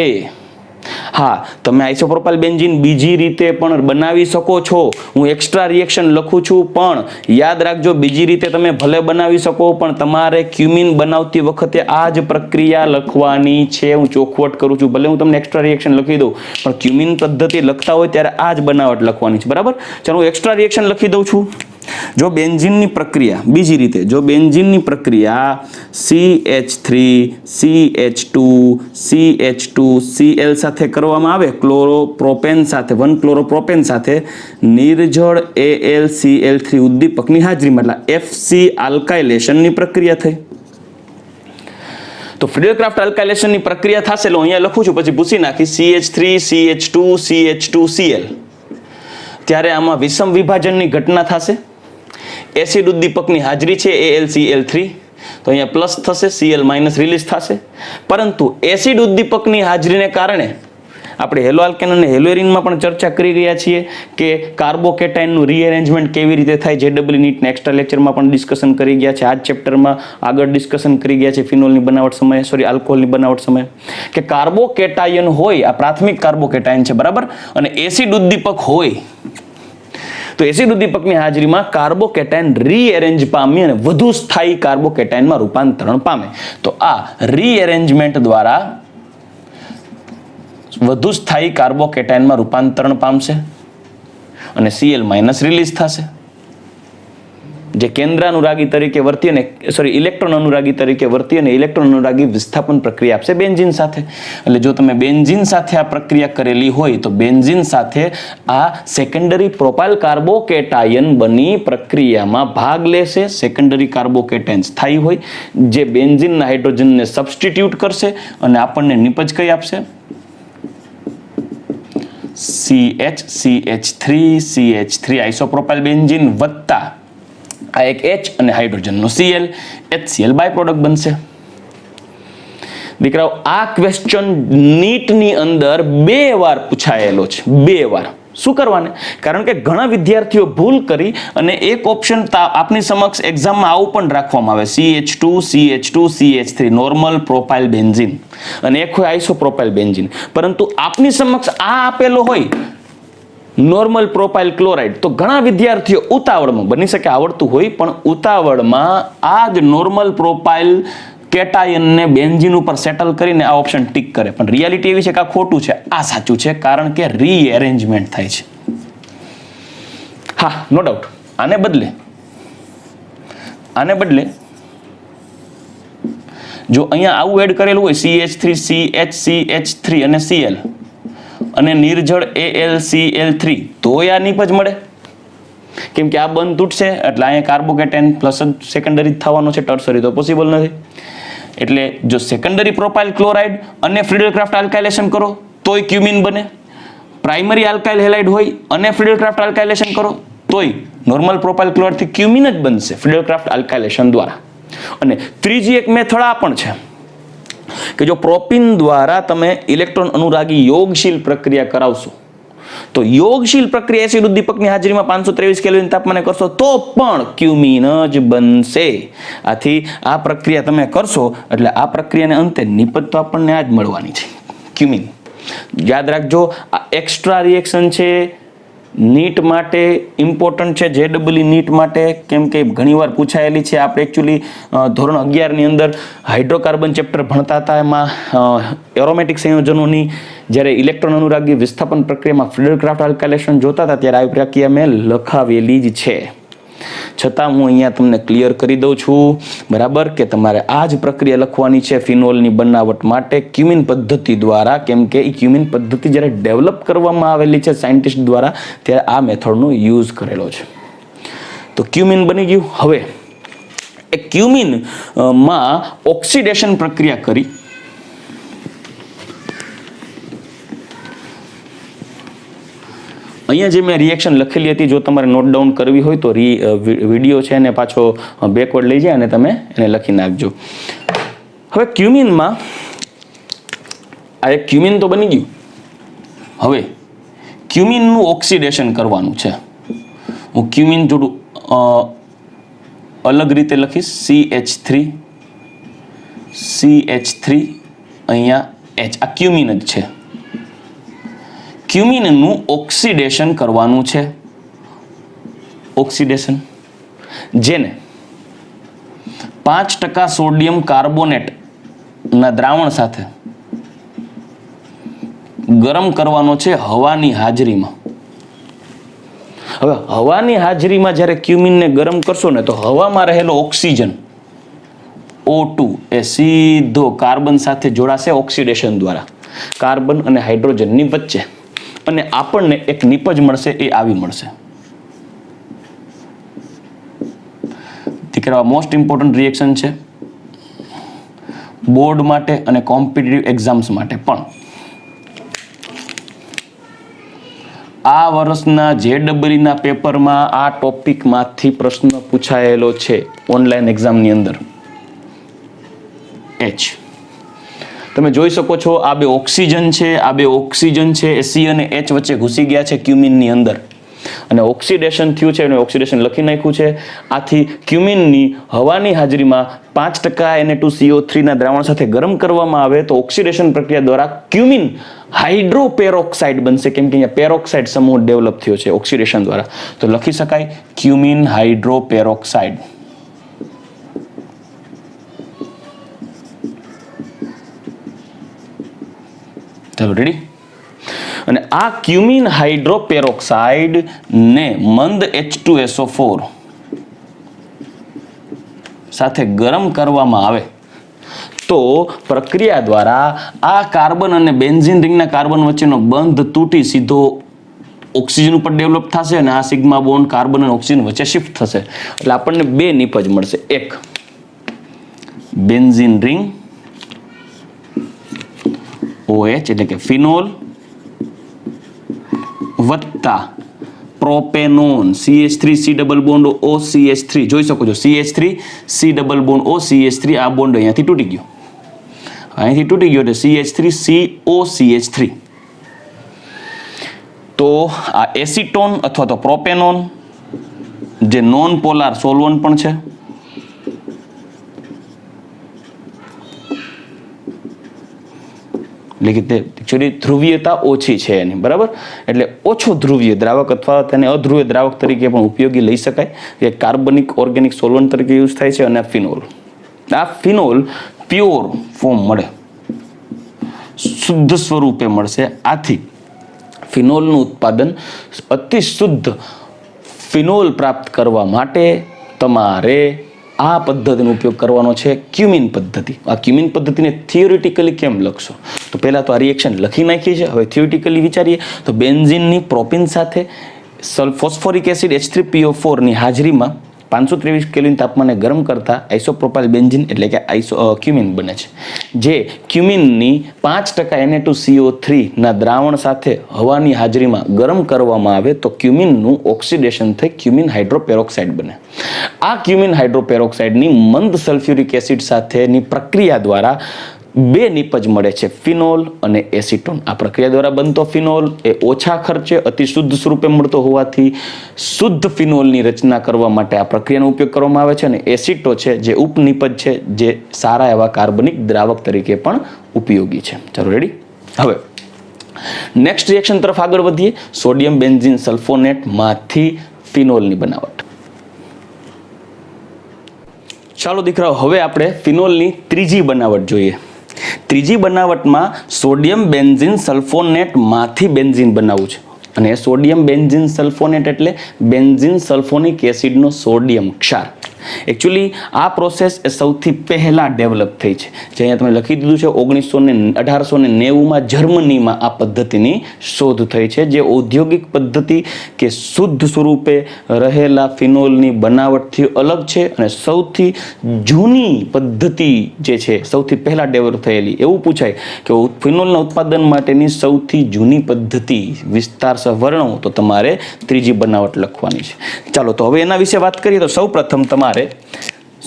હા, તમે આઇસોપ્રોપાઇલ બેન્ઝીન બીજી રીતે પણ બનાવી શકો છો. હું એક્સ્ટ્રા રિએક્શન લખું છું, પણ યાદ રાખજો બીજી રીતે તમે ભલે બનાવી શકો, પણ તમારે ક્યુમિન બનાવતી વખતે આ જ પ્રક્રિયા લખવાની છે. હું ચોખવટ કરું છું, ભલે હું તમને એક્સ્ટ્રા રિએક્શન લખી દઉં, પણ ક્યુમિન પદ્ધતિ લખતા હોય ત્યારે આ જ બનાવટ લખવાની છે. બરાબર? ચાલો હું એક્સ્ટ્રા રિએક્શન લખી દઉં છું. જો બેન્ઝીનની પ્રક્રિયા બીજી રીતે, જો બેન્ઝીનની પ્રક્રિયા CH3 CH2 CH2 Cl સાથે કરવામાં આવે, ક્લોરોપ્રોપેન સાથે 1 ક્લોરોપ્રોપેન સાથે નિર્જળ AlCl3 ઉદ્દીપકની હાજરીમાં, એટલે FC આલ્કાઇલેશનની પ્રક્રિયા થઈ. તો ફ્રીડલક્રાફ્ટ આલ્કાઇલેશનની પ્રક્રિયા થશે, એટલે અહીંયા લખું છું, પછી ભૂસી નાખી CH3 CH2 CH2 Cl. ત્યારે આમાં વિષમ વિભાજનની ઘટના થશે. એસિડ ઉદ્દીપકની હાજરી છે AlCl3, તો અહીંયા પ્લસ થશે, Cl માઇનસ રિલીઝ થશે. પરંતુ એસિડ ઉદ્દીપકની હાજરીને કારણે આપણે હેલો આલ્કેન અને હેલોએરિનમાં પણ ચર્ચા કરી ગયા છીએ કે કાર્બોકેટાયનનું રીએરેન્જમેન્ટ કેવી રીતે થાય. JEE નીટના એક્સ્ટ્રા લેક્ચરમાં પણ ડિસ્કશન કરી ગયા છે. આ જ ચેપ્ટરમાં આગળ ડિસ્કશન કરી ગયા છે ફિનોલની બનાવટ સમયે, આલ્કોહોલની બનાવટ સમયે, કે કાર્બોકેટાયન હોય, આ પ્રાથમિક કાર્બોકેટાયન છે, બરાબર, અને એસિડ ઉદ્દીપક હોય તો એસિડ ઉદ્દીપકની હાજરીમાં કાર્બોકેટાયન રીએરેન્જ પામી અને વધુ સ્થાયી કાર્બોકેટાયનમાં રૂપાંતરણ પામે. તો આ રીએરેન્જમેન્ટ દ્વારા વધુ સ્થાયી કાર્બોકેટાયનમાં રૂપાંતરણ પામશે અને Cl માઇનસ રિલીઝ થશે, જે કેન્દ્ર અનુરાગી તરીકે વર્તી અને ઇલેક્ટ્રોન અનુરાગી તરીકે વર્તી અને ઇલેક્ટ્રોન અનુરાગી વિસ્થાપન પ્રક્રિયા આપશે બેન્ઝીન સાથે. એટલે જો તમે બેન્ઝીન સાથે આ પ્રક્રિયા કરેલી હોય તો બેન્ઝીન સાથે આ સેકન્ડરી પ્રોપાઇલ કાર્બોકેટાયન બની પ્રક્રિયામાં ભાગ લેશે. સેકન્ડરી કાર્બોકેટાયન સ્થાયી હોય, જે બેન્ઝીનના હાઇડ્રોજનને સબસ્ટિટ્યુટ કરશે અને આપણને નિપજ કઈ આપશે? CH3 આઇસોપ્રોપાઇલ બેન્ઝીન વત્તા આ એક H અને હાઇડ્રોજનનો Cl, HCl બાય પ્રોડક્ટ બનશે. દીકરાઓ આ ક્વેશ્ચન નીટની અંદર 2 વાર પૂછાયેલો છે. 2 વાર. શું કરવાને? કારણ કે ઘણા વિદ્યાર્થીઓ ભૂલ કરી અને એક ઓપ્શન આપની સમક્ષ એક્ઝામમાં આવું પણ રાખવામાં આવે, CH2 CH3 normal propyl benzene, અને એક હોય આઇસોપ્રોપાઇલ બેન્ઝીન. પરંતુ આપની સમક્ષ આ આપેલો હોય નોર્મલ પ્રોપાઇલ ક્લોરાઇડ, તો ઘણા વિદ્યાર્થીઓ ઉતાવળમાં, બની શકે આવડતું હોય પણ ઉતાવળમાં આ જ નોર્મલ પ્રોપાઇલ કેટાયનને બેન્ઝીન ઉપર સેટલ કરીને આ ઓપ્શન ટીક કરે. પણ રિયાલિટી એવી છે કે આ ખોટું છે, આ સાચું છે, કારણ કે રીએરેન્જમેન્ટ થાય છે. હા, નો ડાઉટ. આને બદલે જો અહીંયા આવું એડ કરેલું હોય CH3 CH3 અને Cl અને નિર્જળ AlCl3, તો આ નિપજ મળે. કેમ કે આ બંધ તૂટશે એટલે અહીંયા કાર્બોકેટાયન પ્લસ જ સેકન્ડરી થવાનો છે, ટર્સરી તો પોસિબલ નથી. એટલે જો સેકન્ડરી પ્રોપાઇલ ક્લોરાઇડ અને ફ્રીડલક્રાફ્ટ આલ્કાઇલેશન કરો તોય ક્યુમિન બને. પ્રાઇમરી આલ્કાઇલ હેલાઇડ હોય અને ફ્રીડલક્રાફ્ટ આલ્કાઇલેશન કરો તોય નોર્મલ પ્રોપાઇલ ક્લોરાઇડ થી ક્યુમિન જ બનશે ફ્રીડલક્રાફ્ટ આલ્કાઇલેશન દ્વારા. અને ત્રીજી એક મેથડ આ પણ છે કે જો પ્રોપીન દ્વારા તમે ઇલેક્ટ્રોન અનુરાગી યોગશીલ પ્રક્રિયા કરાવશો તો યોગશીલ પ્રક્રિયા એસિડ ઉદ્દીપકની હાજરીમાં 523 કેલ્વિન તાપમાને કરશો તો પણ ક્યુમીન જ બનશે. આથી આ પ્રક્રિયા તમે કરશો એટલે આ પ્રક્રિયાને અંતે નિપજ તો આપણને આ જ મળવાની છે, ક્યુમીન. યાદ રાખજો, આ એક્સ્ટ્રા રિએક્શન છે, નીટ માટે ઇમ્પોર્ટન્ટ છે, JEE નીટ માટે, કેમ કે ઘણીવાર પૂછાયેલી છે. આપણે એકચ્યુઅલી ધોરણ 11 ની અંદર હાઇડ્રોકાર્બન ચેપ્ટર ભણતા હતા. એમાં એરોમેટિક સંયોજનોની જ્યારે ઇલેક્ટ્રોન અનુરાગી વિસ્થાપન પ્રક્રિયામાં ફ્રીડરક્રાફ્ટ આલ્કાઇલેશન જોતા હતા ત્યારે આવી પ્રક્રિયા મેં લખાવેલી જ છે. છતાં હું અહીંયા તમને ક્લિયર કરી દઉં છું, બરાબર, કે તમારે આ જ પ્રક્રિયા લખવાની છે ફિનોલની બનાવટ માટે ક્યુમિન પદ્ધતિ દ્વારા. કેમ કે એ ક્યુમિન પદ્ધતિ જ્યારે ડેવલપ કરવામાં આવેલી છે સાયન્ટિસ્ટ દ્વારા, ત્યારે આ મેથડનો યુઝ કરેલો છે. તો ક્યુમિન બની ગયું. હવે એ ક્યુમિન માં ઓક્સિડેશન પ્રક્રિયા કરી અહીંયા જે મેં રિએક્શન લખેલી હતી, જો તમારે નોટ ડાઉન કરવી હોય તો વિડીયો છે એને પાછો બેકવર્ડ લઈ જાય અને તમે એને લખી નાખજો. હવે ક્યુમિનમાં આ એક ક્યુમિન તો બની ગયું. હવે ક્યુમિનનું ઓક્સિડેશન કરવાનું છે. હું ક્યુમિન થોડું અલગ રીતે લખીશ. CH3 અહીંયા H, આ ક્યુમિન જ છે. ક્યુમિનનું ઓક્સિડેશન કરવાનું છે. ઓક્સિડેશન જેને 5% સોડિયમ કાર્બોનેટના દ્રાવણ સાથે ગરમ કરવાનો છે હવાની હાજરીમાં. હવે હવાની હાજરીમાં જ્યારે ક્યુમિનને ગરમ કરશો ને તો હવામાં રહેલો ઓક્સિજન O2 એ સીધો કાર્બન સાથે જોડાશે ઓક્સિડેશન દ્વારા, કાર્બન અને હાઇડ્રોજનની વચ્ચે, અને આપણને એક નિપજ મળશે. એ આવી મળશે. દીકરા, મોસ્ટ ઇમ્પોર્ટન્ટ રિએક્શન છે બોર્ડ માટે અને કોમ્પિટિટિવ એક્ઝામ્સ માટે પણ. આ વર્ષના JEE ના પેપરમાં આ ટોપિકમાંથી પ્રશ્ન પૂછાયેલો છે ઓનલાઈન એક્ઝામની અંદર. H તમે જોઈ શકો છો, આ બે ઓક્સિજન છે, આ બે ઓક્સિજન છે, એ C અને H વચ્ચે ઘૂસી ગયા છે ક્યુમિનની અંદર, અને ઓક્સિડેશન થયું છે, અને ઓક્સિડેશન લખી નાખ્યું છે. આથી ક્યુમિનની હવાની હાજરીમાં 5% Na2CO3 ના દ્રાવણ સાથે ગરમ કરવામાં આવે તો ઓક્સિડેશન પ્રક્રિયા દ્વારા ક્યુમિન હાઇડ્રોપેરોક્સાઇડ બનશે. કેમ કે અહીંયા પેરોક્સાઇડ સમૂહ ડેવલપ થયો છે ઓક્સિડેશન દ્વારા, તો લખી શકાય ક્યુમિન હાઇડ્રોપેરોક્સાઇડ. ચાલો, રેડી. અને આ ક્યુમિન હાઇડ્રોપેરોક્સાઇડ ને મંદ H2SO4 સાથે ગરમ કરવામાં આવે તો પ્રક્રિયા દ્વારા આ કાર્બન અને બેન્ઝીન રિંગના કાર્બન વચ્ચેનો બંધ તૂટી સીધો ઓક્સિજન ઉપર ડેવલપ થશે, અને આ સિગ્મા બોન્ડ કાર્બન અને ઓક્સિજન વચ્ચે શિફ્ટ થશે. એટલે આપણને બે નિપજ મળશે. એક બેન્ઝીન રિંગ OH એટલે કે ફિનોલ વત્તા propanone CH3 C double bond O CH3. જોઈ શકો છો CH3 C double bond O CH3. આ બોન્ડ અહીંયાથી તૂટી ગયો, અહીંથી તૂટી ગયો એટલે CH3 CO CH3. તો આ એસિટોન અથવા તો પ્રોપેનોન જે નોન પોલાર સોલ્વન્ટ પણ છે, એટલે કે એકચ્યુઅલી ધ્રુવીયતા ઓછી છે એની, બરાબર. એટલે ઓછો ધ્રુવીય દ્રાવક અથવા તેને અધ્રુવીય દ્રાવક તરીકે પણ ઉપયોગી લઈ શકાય. એ કાર્બનિક ઓર્ગેનિક સોલ્વન્ટ તરીકે યુઝ થાય છે. અને ફિનોલ, આ ફિનોલ પ્યોર ફોર્મ મળે, શુદ્ધ સ્વરૂપે મળશે. આથી ફિનોલનું ઉત્પાદન અતિ શુદ્ધ ફિનોલ પ્રાપ્ત કરવા માટે તમારે આ પદ્ધતિનો ઉપયોગ કરવાનો છે, ક્યુમિન પદ્ધતિ. આ ક્યુમિન પદ્ધતિને થિયોરિટિકલી કેમ લખશો? તો પહેલા તો આ રિએક્શન લખી નાખી છે. હવે થિયોરિટિકલી વિચારીએ તો બેન્ઝીનની પ્રોપિન સાથે ફોસ્ફોરિક એસિડ H3PO4 ની હાજરીમાં 523 કેલ્વિન તાપમાને ગરમ કરતા આઇસોપ્રોપાઇલ બેન્ઝીન એટલે કે ક્યુમિન બને છે. જે ક્યુમિનની 5% Na2CO3 ના દ્રાવણ સાથે હવાની હાજરીમાં ગરમ કરવામાં આવે તો ક્યુમિનનું ઓક્સિડેશન થઈ ક્યુમિન હાઇડ્રોપેરોક્સાઇડ બને. આ ક્યુમિન હાઇડ્રોપેરોક્સાઇડની મંદ સલ્ફ્યુરિક એસિડ સાથેની પ્રક્રિયા દ્વારા બે નિપજ મળે છે, ફિનોલ અને એસિટોન. આ પ્રક્રિયા દ્વારા બનતો ફિનોલ એ ઓછા ખર્ચે અતિ શુદ્ધ સ્વરૂપે મળતો હોવાથી શુદ્ધ ફિનોલની રચના કરવા માટે આ પ્રક્રિયાનો ઉપયોગ કરવામાં આવે છે. અને એસિટો છે જે ઉપનિપજ છે, જે સારા એવા કાર્બનિક દ્રાવક તરીકે પણ ઉપયોગી છે. ચાલો રેડી. હવે નેક્સ્ટ રિએક્શન તરફ આગળ વધીએ. સોડિયમ બેન્ઝીન સલ્ફોનેટ માંથી ફિનોલની બનાવટ. ચાલો દીકરાઓ, હવે આપણે ફિનોલની ત્રીજી બનાવટ જોઈએ. ત્રીજી બનાવટમાં સોડિયમ બેન્ઝીન સલ્ફોનેટ માંથી બેન્ઝીન બનાવવું છે. અને સોડિયમ બેન્ઝીન સલ્ફોનેટ એટલે બેન્ઝીન સલ્ફોનિક એસિડનો સોડિયમ ક્ષાર. એકચ્યુઅલી આ પ્રોસેસ એ સૌથી પહેલા ડેવલપ થઈ છે, જે અહીંયા તમે લખી દીધું છે. 1890માં જર્મનીમાં આ પદ્ધતિની શોધ થઈ છે, જે ઔદ્યોગિક પદ્ધતિ કે શુદ્ધ સ્વરૂપે રહેલા ફિનોલની બનાવટથી અલગ છે અને સૌથી જૂની પદ્ધતિ જે છે, સૌથી પહેલા ડેવલપ થયેલી. એવું પૂછાય કે ફિનોલના ઉત્પાદન માટેની સૌથી જૂની પદ્ધતિ વિસ્તારસર વર્ણવો તો તમારે ત્રીજી બનાવટ લખવાની છે. ચાલો, તો હવે એના વિશે વાત કરીએ તો સૌ પ્રથમ તમારે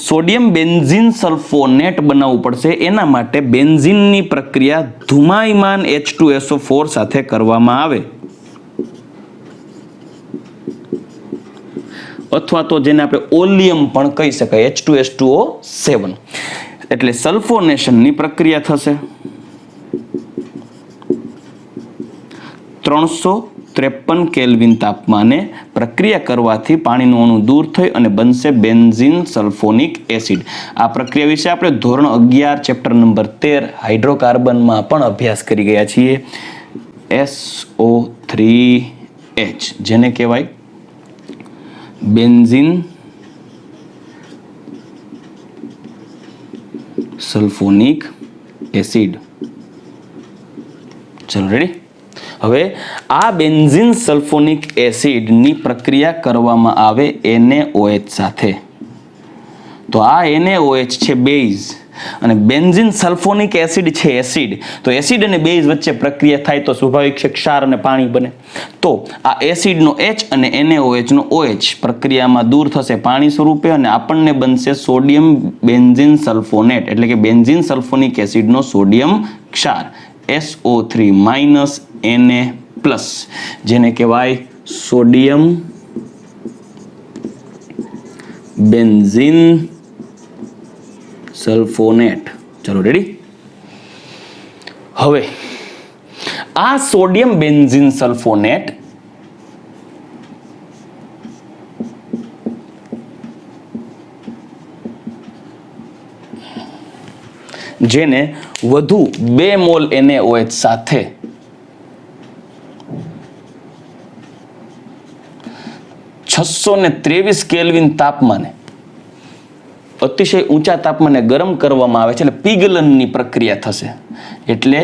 સોડિયમ બેન્ઝીન સલ્ફોનેટ બનાવવું પડશે. એના માટે બેન્ઝીનની પ્રક્રિયા ધુમાયમાન H2SO4 સાથે કરવામાં આવે, અથવા તો જેને આપણે ઓલિયમ પણ કહી શકાય, H2S2O7. એટલે સલ્ફોનેશનની પ્રક્રિયા થશે. 353 કેલ્વિન તાપમાને પ્રક્રિયા કરવાથી પાણીનું અણુ દૂર થઈ અને બનશે બેન્ઝીન સલ્ફોનિક એસિડ. આ પ્રક્રિયા વિશે આપણે ધોરણ 11 ચેપ્ટર નંબર 13 હાઇડ્રોકાર્બનમાં પણ અભ્યાસ કરી ગયા છીએ. SO3H જેને કહેવાય બેન્ઝીન સલ્ફોનિક એસિડ. ચલો રેડી. હવે આ બેન્ઝીન સલ્ફોનિક એસિડની પ્રક્રિયા કરવામાં આવે NaOH સાથે. તો આ NaOH છે બેઝ અને બેન્ઝીન સલ્ફોનિક એસિડ છે એસિડ. તો એસિડ અને બેઝ વચ્ચે પ્રક્રિયા થાય તો સ્વાભાવિક છે ક્ષાર અને પાણી બને. તો આ એસિડનો H અને NaOH નો OH પ્રક્રિયામાં દૂર થશે પાણી સ્વરૂપે અને આપણને બનશે સોડિયમ બેન્ઝીન સલ્ફોનેટ, એટલે કે બેન્ઝીન સલ્ફોનિક એસિડનો સોડિયમ ક્ષાર SO3 Na+, જેને કહેવાય સોડિયમ બેન્ઝીન સલ્ફોનેટ. ચલો રેડી. હવે આ સોડિયમ બેન્ઝીન સલ્ફોનેટ જેને વધુ 2 મોલ NaOH સાથે 623 કેલ્વિન તાપમાને અતિશય ઊંચા તાપમાને ગરમ કરવામાં આવે છે. એટલે પીગલનની પ્રક્રિયા થશે. એટલે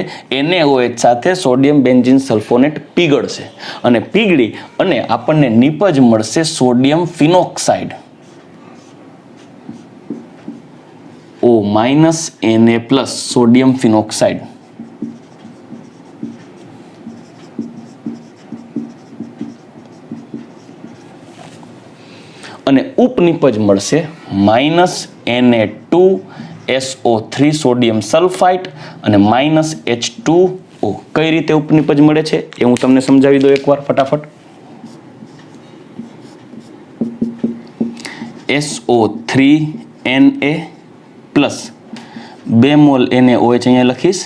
NaOH સાથે સોડિયમ બેન્ઝીન સલ્ફોનેટ પીગળશે અને પીગળી અને આપણને નિપજ મળશે sodium phenoxide O Na+, sodium phenoxide. અને ઉપનિપજ મળશે -Na2SO3 સોડિયમ સલ્ફાઇડ અને -H2O. કઈ રીતે ઉપનિપજ મળે છે એ હું તમને સમજાવી દઉં એકવાર ફટાફટ. SO3Na પ્લસ 2 મોલ NaOH અહીંયા લખીશ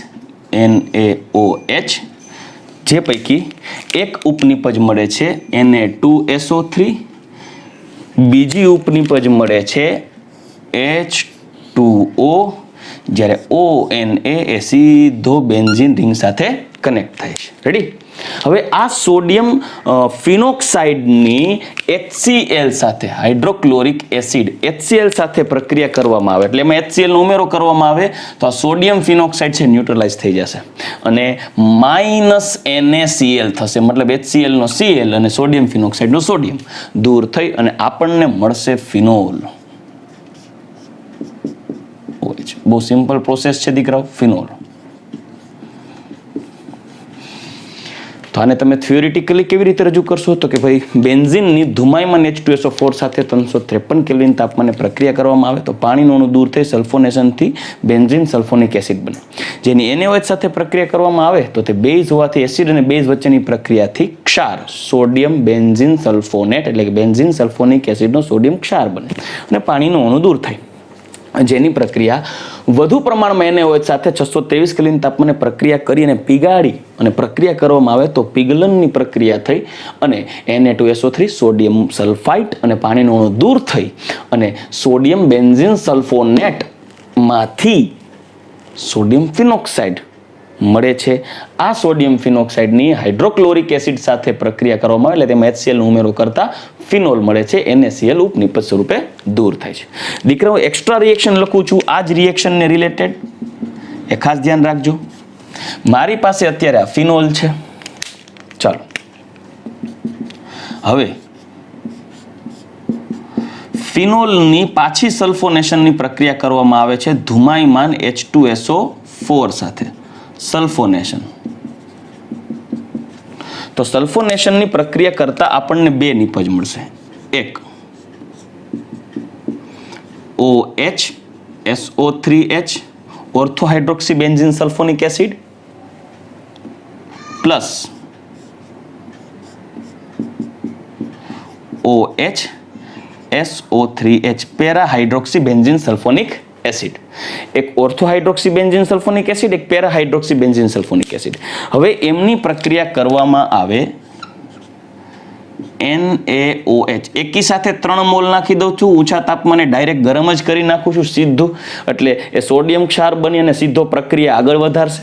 NaOH, જે પૈકી એક ઉપનિપજ મળે છે Na2SO3, બીજી ઉપનિપજ મળે છે H2O, જ્યારે ONA એ સીધો બેન્ઝીન રિંગ સાથે કનેક્ટ થાય છે. રેડી. હવે આ સોડિયમ ફિનોક્સાઇડની HCl સાથે હાઇડ્રોક્લોરિક એસિડ HCl સાથે પ્રક્રિયા કરવામાં આવે, એટલે એમાં HCl નો ઉમેરો કરવામાં આવે તો આ સોડિયમ ફિનોક્સાઇડ છે ન્યુટ્રલાઇઝ થઈ જશે અને -NaCl થશે. મતલબ HCl નો Cl અને સોડિયમ ફિનોક્સાઇડ નો સોડિયમ દૂર થઈ અને આપણને મળશે ફિનોલ. બહુ સિમ્પલ પ્રોસેસ છે દીકરાઓ, ફિનોલ. તો આને તમે થિયોરિટિકલી કેવી રીતે રજૂ કરશો તો કે ભાઈ બેન્ઝીનની ધુમાયમાન H2SO4 સાથે 353 કેલ્વિન તાપમાને પ્રક્રિયા કરવામાં આવે તો પાણીનું અણુ દૂર થઈ સલ્ફોનેશનથી બેન્ઝીન સલ્ફોનિક એસિડ બને. જેની NaOH સાથે પ્રક્રિયા કરવામાં આવે તો તે બેઝ હોવાથી એસિડ અને બેઝ વચ્ચેની પ્રક્રિયાથી ક્ષાર સોડિયમ બેન્ઝીન સલ્ફોનેટ એટલે કે બેન્ઝીન સલ્ફોનિક એસિડનો સોડિયમ ક્ષાર બને અને પાણીનું અણુ દૂર થાય. જેની પ્રક્રિયા વધુ પ્રમાણમાં NaOH સાથે 623 કેલ્વિન તાપમાને પ્રક્રિયા કરી અને પીગાળી અને પ્રક્રિયા કરવામાં આવે તો પીગલનની પ્રક્રિયા થઈ અને Na2SO3 સોડિયમ સલ્ફાઇટ અને પાણીનું અણુ દૂર થઈ અને સોડિયમ બેન્ઝીન સલ્ફોનેટ માંથી સોડિયમ ફિનોક્સાઇડ મળે છે. આ સોડિયમ ફિનોક્સાઇડની હાઇડ્રોક્લોરિક એસિડ સાથે પ્રક્રિયા કરવામાં આવે એટલે તેમાં HCl નો ઉમેરો કરતા ફિનોલ મળે છે. NaCl ઉપનિપજ સ્વરૂપે દૂર થાય છે. દીકરાઓ એક્સ્ટ્રા રિએક્શન લખું છું આ જ રિએક્શનને રિલેટેડ એ ખાસ ધ્યાન રાખજો. મારી પાસે અત્યારે આ ફિનોલ છે. ચાલો હવે ફિનોલની પાછી સલ્ફોનેશનની પ્રક્રિયા કરવામાં આવે છે ધુમાયમાન H2SO4 સાથે સલ્ફોનેશન. તો સલ્ફોનેશનની પ્રક્રિયા કરતા આપણને બે નિપજ મળશે. એક OH SO3H ortho hydroxy benzene sulphonic acid plus OH SO3H para hydroxy benzene sulphonic acid. એક ortho hydroxy benzene sulphonic acid એક para hydroxy benzene sulphonic acid. હવે એમની પ્રક્રિયા કરવામાં આવે NaOH એકી સાથે 3 મોલ નાખી દઉં છું. ઊંચા તાપમાને ડાયરેક્ટ ગરમ જ કરી નાખું છું સીધું એટલે એ સોડિયમ ક્ષાર બની અને સીધો પ્રક્રિયા આગળ વધારશે.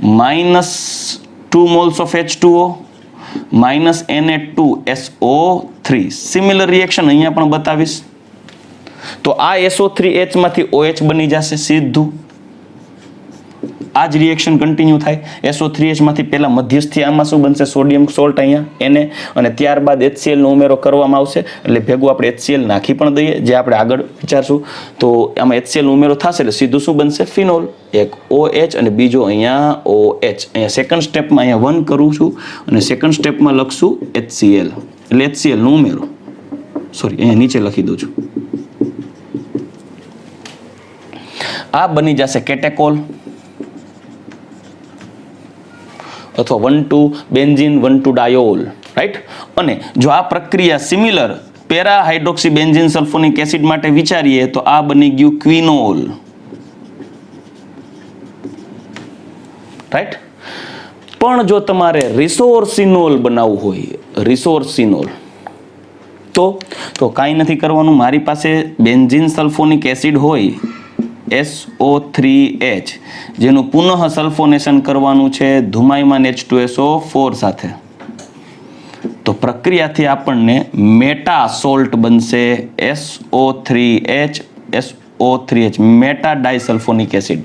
-2 moles of H2O -Na2SO3 similar reaction અહીંયા પણ બતાવીશ. તો આ SO3H માંથી OH બની જશે સીધું. આ જ રિએક્શન કન્ટિન્યુ થાય. SO3H માંથી પહેલા મધ્યસ્થી આમાં શું બનશે સોડિયમ સોલ્ટ અહીંયા Na અને ત્યારબાદ HCl નો ઉમેરો કરવામાં આવશે એટલે ભેગું આપણે HCl નાખી પણ દઈએ જે આપણે આગળ વિચારશું. તો આમાં HCl નો ઉમેરો થશે એટલે સીધું શું બનશે ફિનોલ. એક OH અને બીજો અહીંયા OH. અહીંયા સેકન્ડ સ્ટેપમાં અહીંયા 1 કરું છું અને સેકન્ડ સ્ટેપમાં લખશું HCl એટલે HCl નો ઉમેરો. સોરી અહીંયા નીચે લખી દઉં છું. આ બની જશે કેટેકોલ અથવા 1,2 બેન્ઝીન 1,2 ડાયોલ રાઈટ. અને જો આ પ્રક્રિયા similar para hydroxy benzene sulphonic acid માટે વિચારીએ તો આ બની ગયું ક્વિનોલ રાઈટ. પણ જો તમારે રિસોર્સિનોલ બનાવવું હોય રિસોર્સિનોલ તો કાંઈ નથી કરવાનું. મારી પાસે બેન્ઝીન સલ્ફોનિક એસિડ હોય SO3H જેનું પુનઃ સલ્ફોનેશન કરવાનું છે ધુમાયમાન H2SO4 સાથે. તો પ્રક્રિયાથી આપણને મેટા સોલ્ટ બનશે SO3H મેટા ડાયસલ્ફોનિક એસિડ.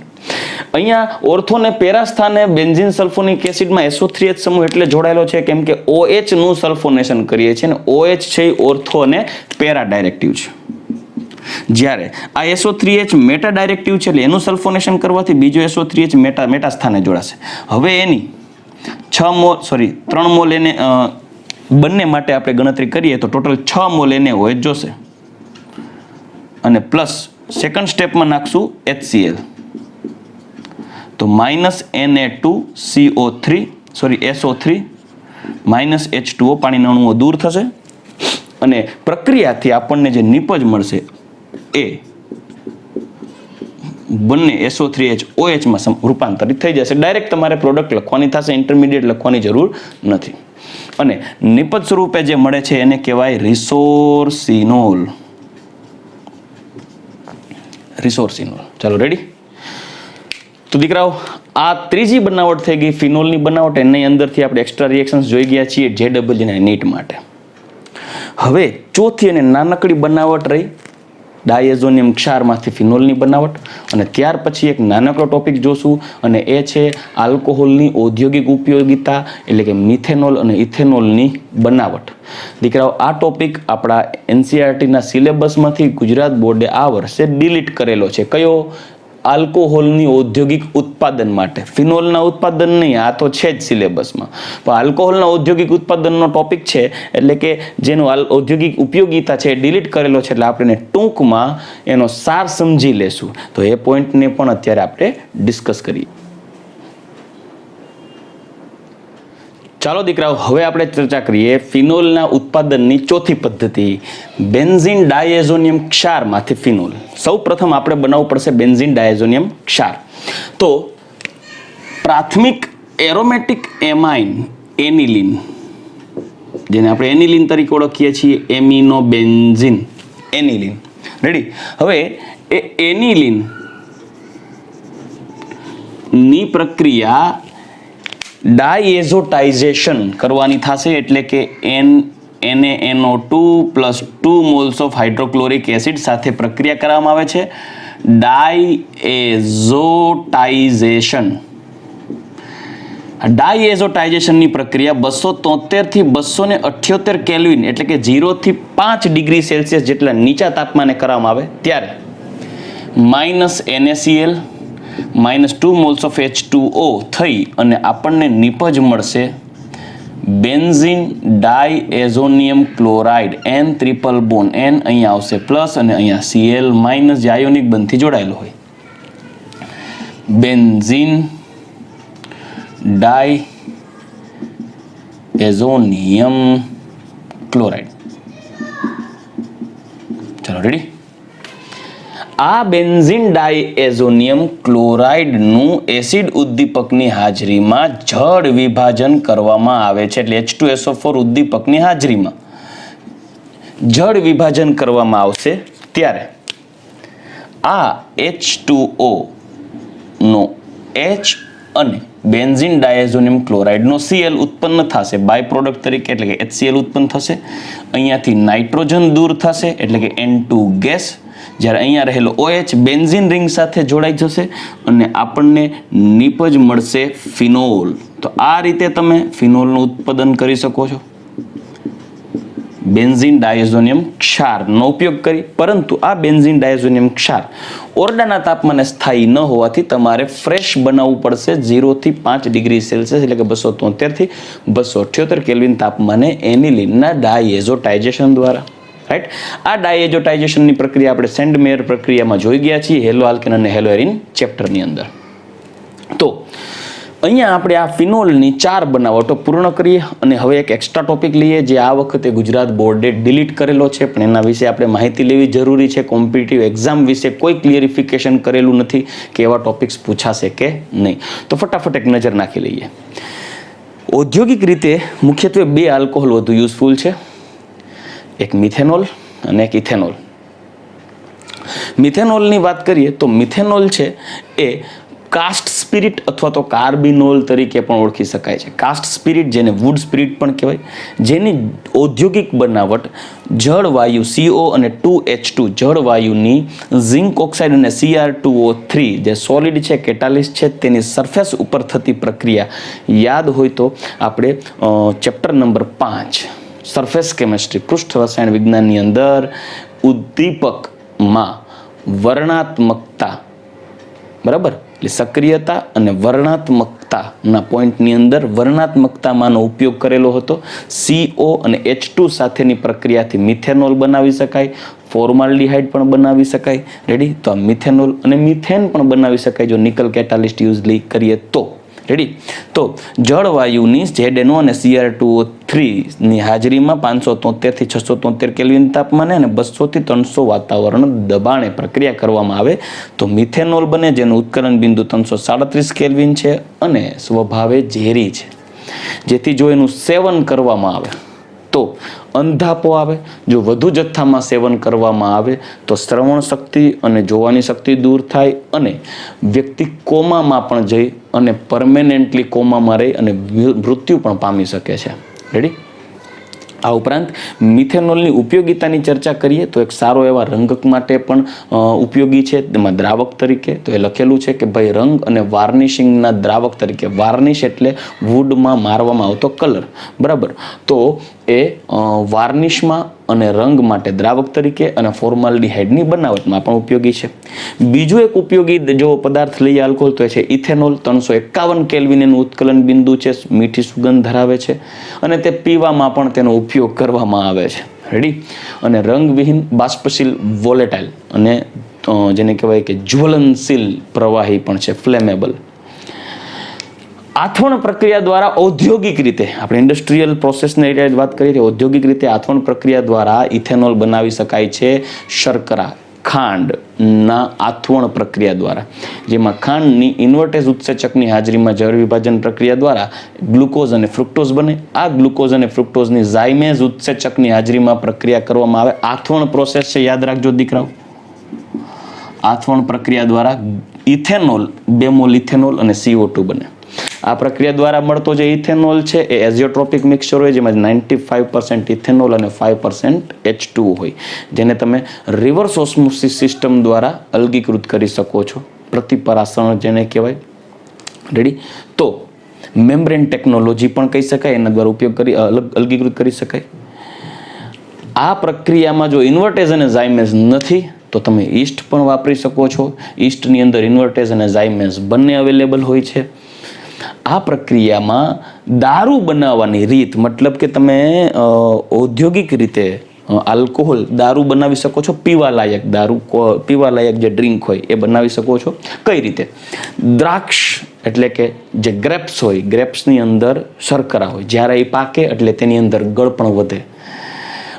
અહીંયા ઓર્થો ને પેરા સ્થાને બેન્ઝીન સલ્ફોનિક એસિડમાં SO3H સમૂહ એટલે જોડાયેલો છે કેમ કે OH નું સલ્ફોનેશન કરીએ છીએ અને OH છે ઓર્થો અને પેરા ડાયરેક્ટિવ છે. જ્યારે આ SO3H મેટા ડાયરેક્ટિવ છે એટલે એનું સલ્ફોનેશન કરવાથી બીજો SO3H મેટા સ્થાને જોડાશે. હવે એની 3 મોલ એને બંને માટે આપણે ગણતરી કરીએ તો ટોટલ 6 મોલ NaOH જોશે અને પ્લસ સેકન્ડ સ્ટેપમાં નાખશું HCl તો -Na2CO3 -H2O પાણીના અણુઓ દૂર થશે અને પ્રક્રિયાથી આપણને જે નિપજ મળશે એ બંને SO3H OH માં રૂપાંતરિત થઈ જશે. ડાયરેક્ટ તમારે પ્રોડક્ટ લખવાની થશે ઇન્ટરમીડિયેટ લખવાની જરૂર નથી. અને નિપજ સ્વરૂપે જે મળે છે એને કહેવાય રિસોર્સિનોલ. ચાલો રેડી. તો દીકરાઓ આ ત્રીજી બનાવટ થઈ ગઈ ફિનોલની બનાવટ. એની અંદરથી આપણે એક્સ્ટ્રા રિએક્શન્સ જોઈ ગયા છીએ JEE ના નીટ માટે. હવે ચોથી અને નાનકડી બનાવટ રહી ડાયઝોનિયમ ક્ષારમાંથી ફિનોલની બનાવટ. અને ત્યાર પછી એક નાનકડો ટોપિક જોશું અને એ છે આલ્કોહોલની ઔદ્યોગિક ઉપયોગિતા એટલે કે મિથેનોલ અને ઇથેનોલની બનાવટ. દીકરાઓ આ ટોપિક આપણા NCERT ના સિલેબસમાંથી ગુજરાત બોર્ડે આ વર્ષે ડિલીટ કરેલો છે. કયો? આલ્કોહોલની ઔદ્યોગિક ઉત્પાદન માટે. ફિનોલના ઉત્પાદન નહીં, આ તો છે જ સિલેબસમાં, પણ આલ્કોહોલના ઔદ્યોગિક ઉત્પાદનનો ટોપિક છે એટલે કે જેનો ઔદ્યોગિક ઉપયોગિતા છે એ ડિલીટ કરેલો છે, એટલે આપણે ટૂંકમાં એનો સાર સમજી લેશું. તો એ પોઈન્ટને પણ અત્યારે આપણે ડિસ્કસ કરીએ. ચાલો દીકરાઓ, હવે આપણે ચર્ચા કરીએ ફિનોલના ઉત્પાદનની ચોથી પદ્ધતિ, બેન્ઝીન ડાયએઝોનિયમ ક્ષારમાંથી ફિનોલ. સૌ પ્રથમ આપણે બનાવવું પડશે બેન્ઝીન ડાયએઝોનિયમ ક્ષાર. તો પ્રાથમિક એરોમેટિક એમાઇન એનિલિન, જેને આપણે એનિલિન તરીકે ઓળખીએ છીએ, એમિનો બેન્ઝીન એનિલિન. રેડી. હવે એ એનિલિન ની પ્રક્રિયા ડાયએઝોટાઇઝેશન કરવાની થશે, એટલે કે NaNO2 plus 2 moles of hydrochloric acid સાથે પ્રક્રિયા કરવામાં આવે છે. ડાયએઝોટાઇઝેશન. ડાયએઝોટાઇઝેશનની પ્રક્રિયા 273 થી 278 કેલ્વિન એટલે કે 0 થી 5 ડિગ્રી સેલ્સિયસ જેટલા નીચા તાપમાને કરવામાં આવે ત્યારે -NaCl -2 મોલ્સ ઓફ H2O થઈ અને આપણને નિપજ મળશે benzene diazonium chloride. N triple bond, N અહીંયા આવશે પ્લસ અને અહીંયા Cl માઇનસ, જે આયોનિક બંધથી જોડાયેલો હોય. Benzene diazonium chloride. ચલો રેડી. આ બેન્ઝીન ડાયએઝોનિયમ ક્લોરાઇડનું એસિડ ઉદ્દીપકની હાજરીમાં જળ વિભાજન કરવામાં આવે છે, એટલે H2SO4 ઉદ્દીપકની હાજરીમાં જળ વિભાજન કરવામાં આવશે ત્યારે આ H2O નો H અને બેન્ઝીન ડાયએઝોનિયમ ક્લોરાઇડનો Cl ઉત્પન્ન થશે બાય પ્રોડક્ટ તરીકે, એટલે કે HCl ઉત્પન્ન થશે. અહીંયાથી નાઇટ્રોજન દૂર થશે એટલે કે N2 ગેસ, જ્યારે અહીંયા રહેલો OH બેન્ઝીન રિંગ સાથે જોડાઈ જશે અને આપણને નિપજ મળશે ફિનોલ. તો આ રીતે તમે ફિનોલનું ઉત્પાદન કરી શકો છો બેન્ઝીન ડાયઝોનિયમ ક્ષારનો ઉપયોગ કરી. પરંતુ આ બેન્ઝીન ડાયઝોનિયમ ક્ષાર ઓરડાના તાપમાને સ્થાયી ન હોવાથી તમારે ફ્રેશ બનાવવું પડશે 0 થી 5 ડિગ્રી સેલ્સિયસ એટલે કે 273 થી 278 કેલ્વિન તાપમાને એનિલિનના ડાયએઝોટાઇઝેશન દ્વારા. રાઈટ. આ ડાયએઝોટાઇઝેશનની પ્રક્રિયા આપણે સેન્ડમેયર પ્રક્રિયામાં જોઈ ગયા છીએ હેલો આલ્કેન અને હેલો એરિન ચેપ્ટરની અંદર. તો અહીંયા આપણે આ ફિનોલની 4 બનાવટો પૂર્ણ કરીએ અને હવે એક એક્સ્ટ્રા ટોપિક લઈએ જે આ વખતે ગુજરાત બોર્ડે ડિલીટ કરેલો છે, પણ એના વિશે આપણે માહિતી લેવી જરૂરી છે. કોમ્પિટિટિવ એક્ઝામ વિશે કોઈ ક્લિયરિફિકેશન કરેલું નથી કે એવા ટોપિક્સ પૂછાશે કે નહીં. તો ફટાફટ એક નજર નાખી લઈએ. ઔદ્યોગિક રીતે મુખ્યત્વે 2 આલ્કોહોલ વધુ યુઝફુલ છે, એક મિથેનોલ અને એક ઇથેનોલ. મિથેનોલની વાત કરીએ તો મિથેનોલ છે એ કાસ્ટ સ્પિરિટ અથવા તો કાર્બિનોલ તરીકે પણ ઓળખી શકાય છે. કાસ્ટ સ્પિરિટ, જેને વુડ સ્પિરિટ પણ કહેવાય, જેની ઔદ્યોગિક બનાવટ જળવાયુ CO અને 2H2 જળવાયુની ઝિંક ઓક્સાઇડ અને Cr2O3 જે સોલિડ છે, કેટાલિસ્ટ છે, તેની સરફેસ ઉપર થતી પ્રક્રિયા યાદ હોય તો આપણે ચેપ્ટર નંબર 5 સરફેસ કેમેસ્ટ્રી પૃષ્ઠ રસાયણ વિજ્ઞાનની અંદર ઉદ્દીપકમાં વર્ણાત્મકતા, બરાબર, એટલે સક્રિયતા અને વર્ણાત્મકતાના પોઈન્ટની અંદર વર્ણાત્મકતામાંનો ઉપયોગ કરેલો હતો. CO અને H2 સાથેની પ્રક્રિયાથી મિથેનોલ બનાવી શકાય, ફોર્માલ્ડિહાઇડ પણ બનાવી શકાય. રેડી. તો આ મિથેનોલ અને મિથેન પણ બનાવી શકાય જો નિકલ કેટાલિસ્ટ યુઝલી કરીએ તો. રેડી. તો જળવાયુની ZNO અને Cr2O3 ની હાજરીમાં 573 થી 673 કેલ્વિન તાપમાને અને 200 થી 300 વાતાવરણ દબાણે પ્રક્રિયા કરવામાં આવે તો મિથેનોલ બને, જેનું ઉત્કલન બિંદુ 337 કેલ્વિન છે અને સ્વભાવે ઝેરી છે. જેથી જો એનું સેવન કરવામાં આવે તો અંધાપો આવે. જો વધુ જથ્થામાં સેવન કરવામાં આવે તો શ્રવણ શક્તિ અને જોવાની શક્તિ દૂર થાય અને વ્યક્તિ કોમામાં પણ જઈ અને પરમેનન્ટલી કોમામાં રહી અને મૃત્યુ પણ પામી શકે છે. રેડી. આ ઉપરાંત મિથેનોલની ઉપયોગિતાની ચર્ચા કરીએ તો એક સારો એવા રંગક માટે પણ ઉપયોગી છે, તેમાં દ્રાવક તરીકે. તો એ લખેલું છે કે ભાઈ રંગ અને વાર્નિશિંગના દ્રાવક તરીકે. વાર્નિશ એટલે વુડમાં મારવામાં આવતો કલર, બરાબર. તો એ વાર્નિશમાં અને રંગ માટે દ્રાવક તરીકે અને ફોર્માલ્ડિહાઇડની બનાવટમાં પણ ઉપયોગી છે. બીજું એક ઉપયોગી જો પદાર્થ લઈએ આલ્કોહોલ તો એ છે ઇથેનોલ. 351 કેલ્વિન એનું ઉત્કલન બિંદુ છે, મીઠી સુગંધ ધરાવે છે અને તે પીવામાં પણ તેનો ઉપયોગ કરવામાં આવે છે. રેડી. અને રંગવિહીન, બાષ્પશીલ, વોલેટાઇલ અને જેને કહેવાય કે જ્વલનશીલ પ્રવાહી પણ છે, ફ્લેમેબલ. આથવણ પ્રક્રિયા દ્વારા ઔદ્યોગિક રીતે, આપણે ઇન્ડસ્ટ્રીયલ પ્રોસેસની વાત કરીએ તો ઔદ્યોગિક રીતે આથવણ પ્રક્રિયા દ્વારા ઇથેનોલ બનાવી શકાય છે શર્કરા, ખાંડના આથવણ પ્રક્રિયા દ્વારા, જેમાં ખાંડની ઇન્વર્ટેઝ ઉત્સેચકની હાજરીમાં જળ વિભાજન પ્રક્રિયા દ્વારા ગ્લુકોઝ અને ફ્રુક્ટોઝ બને. આ ગ્લુકોઝ અને ફ્રુક્ટોઝની ઝાયમેઝ ઉત્સેચકની હાજરીમાં પ્રક્રિયા કરવામાં આવે. આથવણ પ્રોસેસ છે, યાદ રાખજો દીકરાઓ. આથવણ પ્રક્રિયા દ્વારા ઇથેનોલ, બેમોલ ઇથેનોલ અને CO2 બને. આ પ્રક્રિયા દ્વારા મળતો જે ઇથેનોલ છે એ એઝિયોટ્રોપિક મિક્સચર હોય, જેમાં 95% ઇથેનોલ અને 5% H2O હોય, જેને તમે રિવર્સ ઓસ્મોસિસ સિસ્ટમ દ્વારા અલગીકૃત કરી શકો છો. પ્રતિપરાસરણ જેને કહેવાય. રેડી. તો મેમ્બ્રેન ટેકનોલોજી પણ કહી શકાય, એના દ્વારા ઉપયોગ કરી અલગીકૃત કરી શકાય. આ પ્રક્રિયામાં જો ઇન્વર્ટેઝ અને ઝાયમેઝ નથી તો તમે ઈસ્ટ પણ વાપરી શકો છો. ઈસ્ટની અંદર ઇન્વર્ટેઝ અને ઝાયમેઝ બંને અવેલેબલ હોય છે. આ પ્રક્રિયામાં દારૂ બનાવવાની રીત, મતલબ કે તમે ઔદ્યોગિક રીતે આલ્કોહોલ દારૂ બનાવી શકો છો, પીવાલાયક દારૂ, પીવાલાયક જે ડ્રિંક હોય એ બનાવી શકો છો. કઈ રીતે? દ્રાક્ષ એટલે કે જે ગ્રેપ્સ હોય, ગ્રેપ્સની અંદર શર્કરા હોય, જ્યારે એ પાકે એટલે તેની અંદર ગળપણ વધે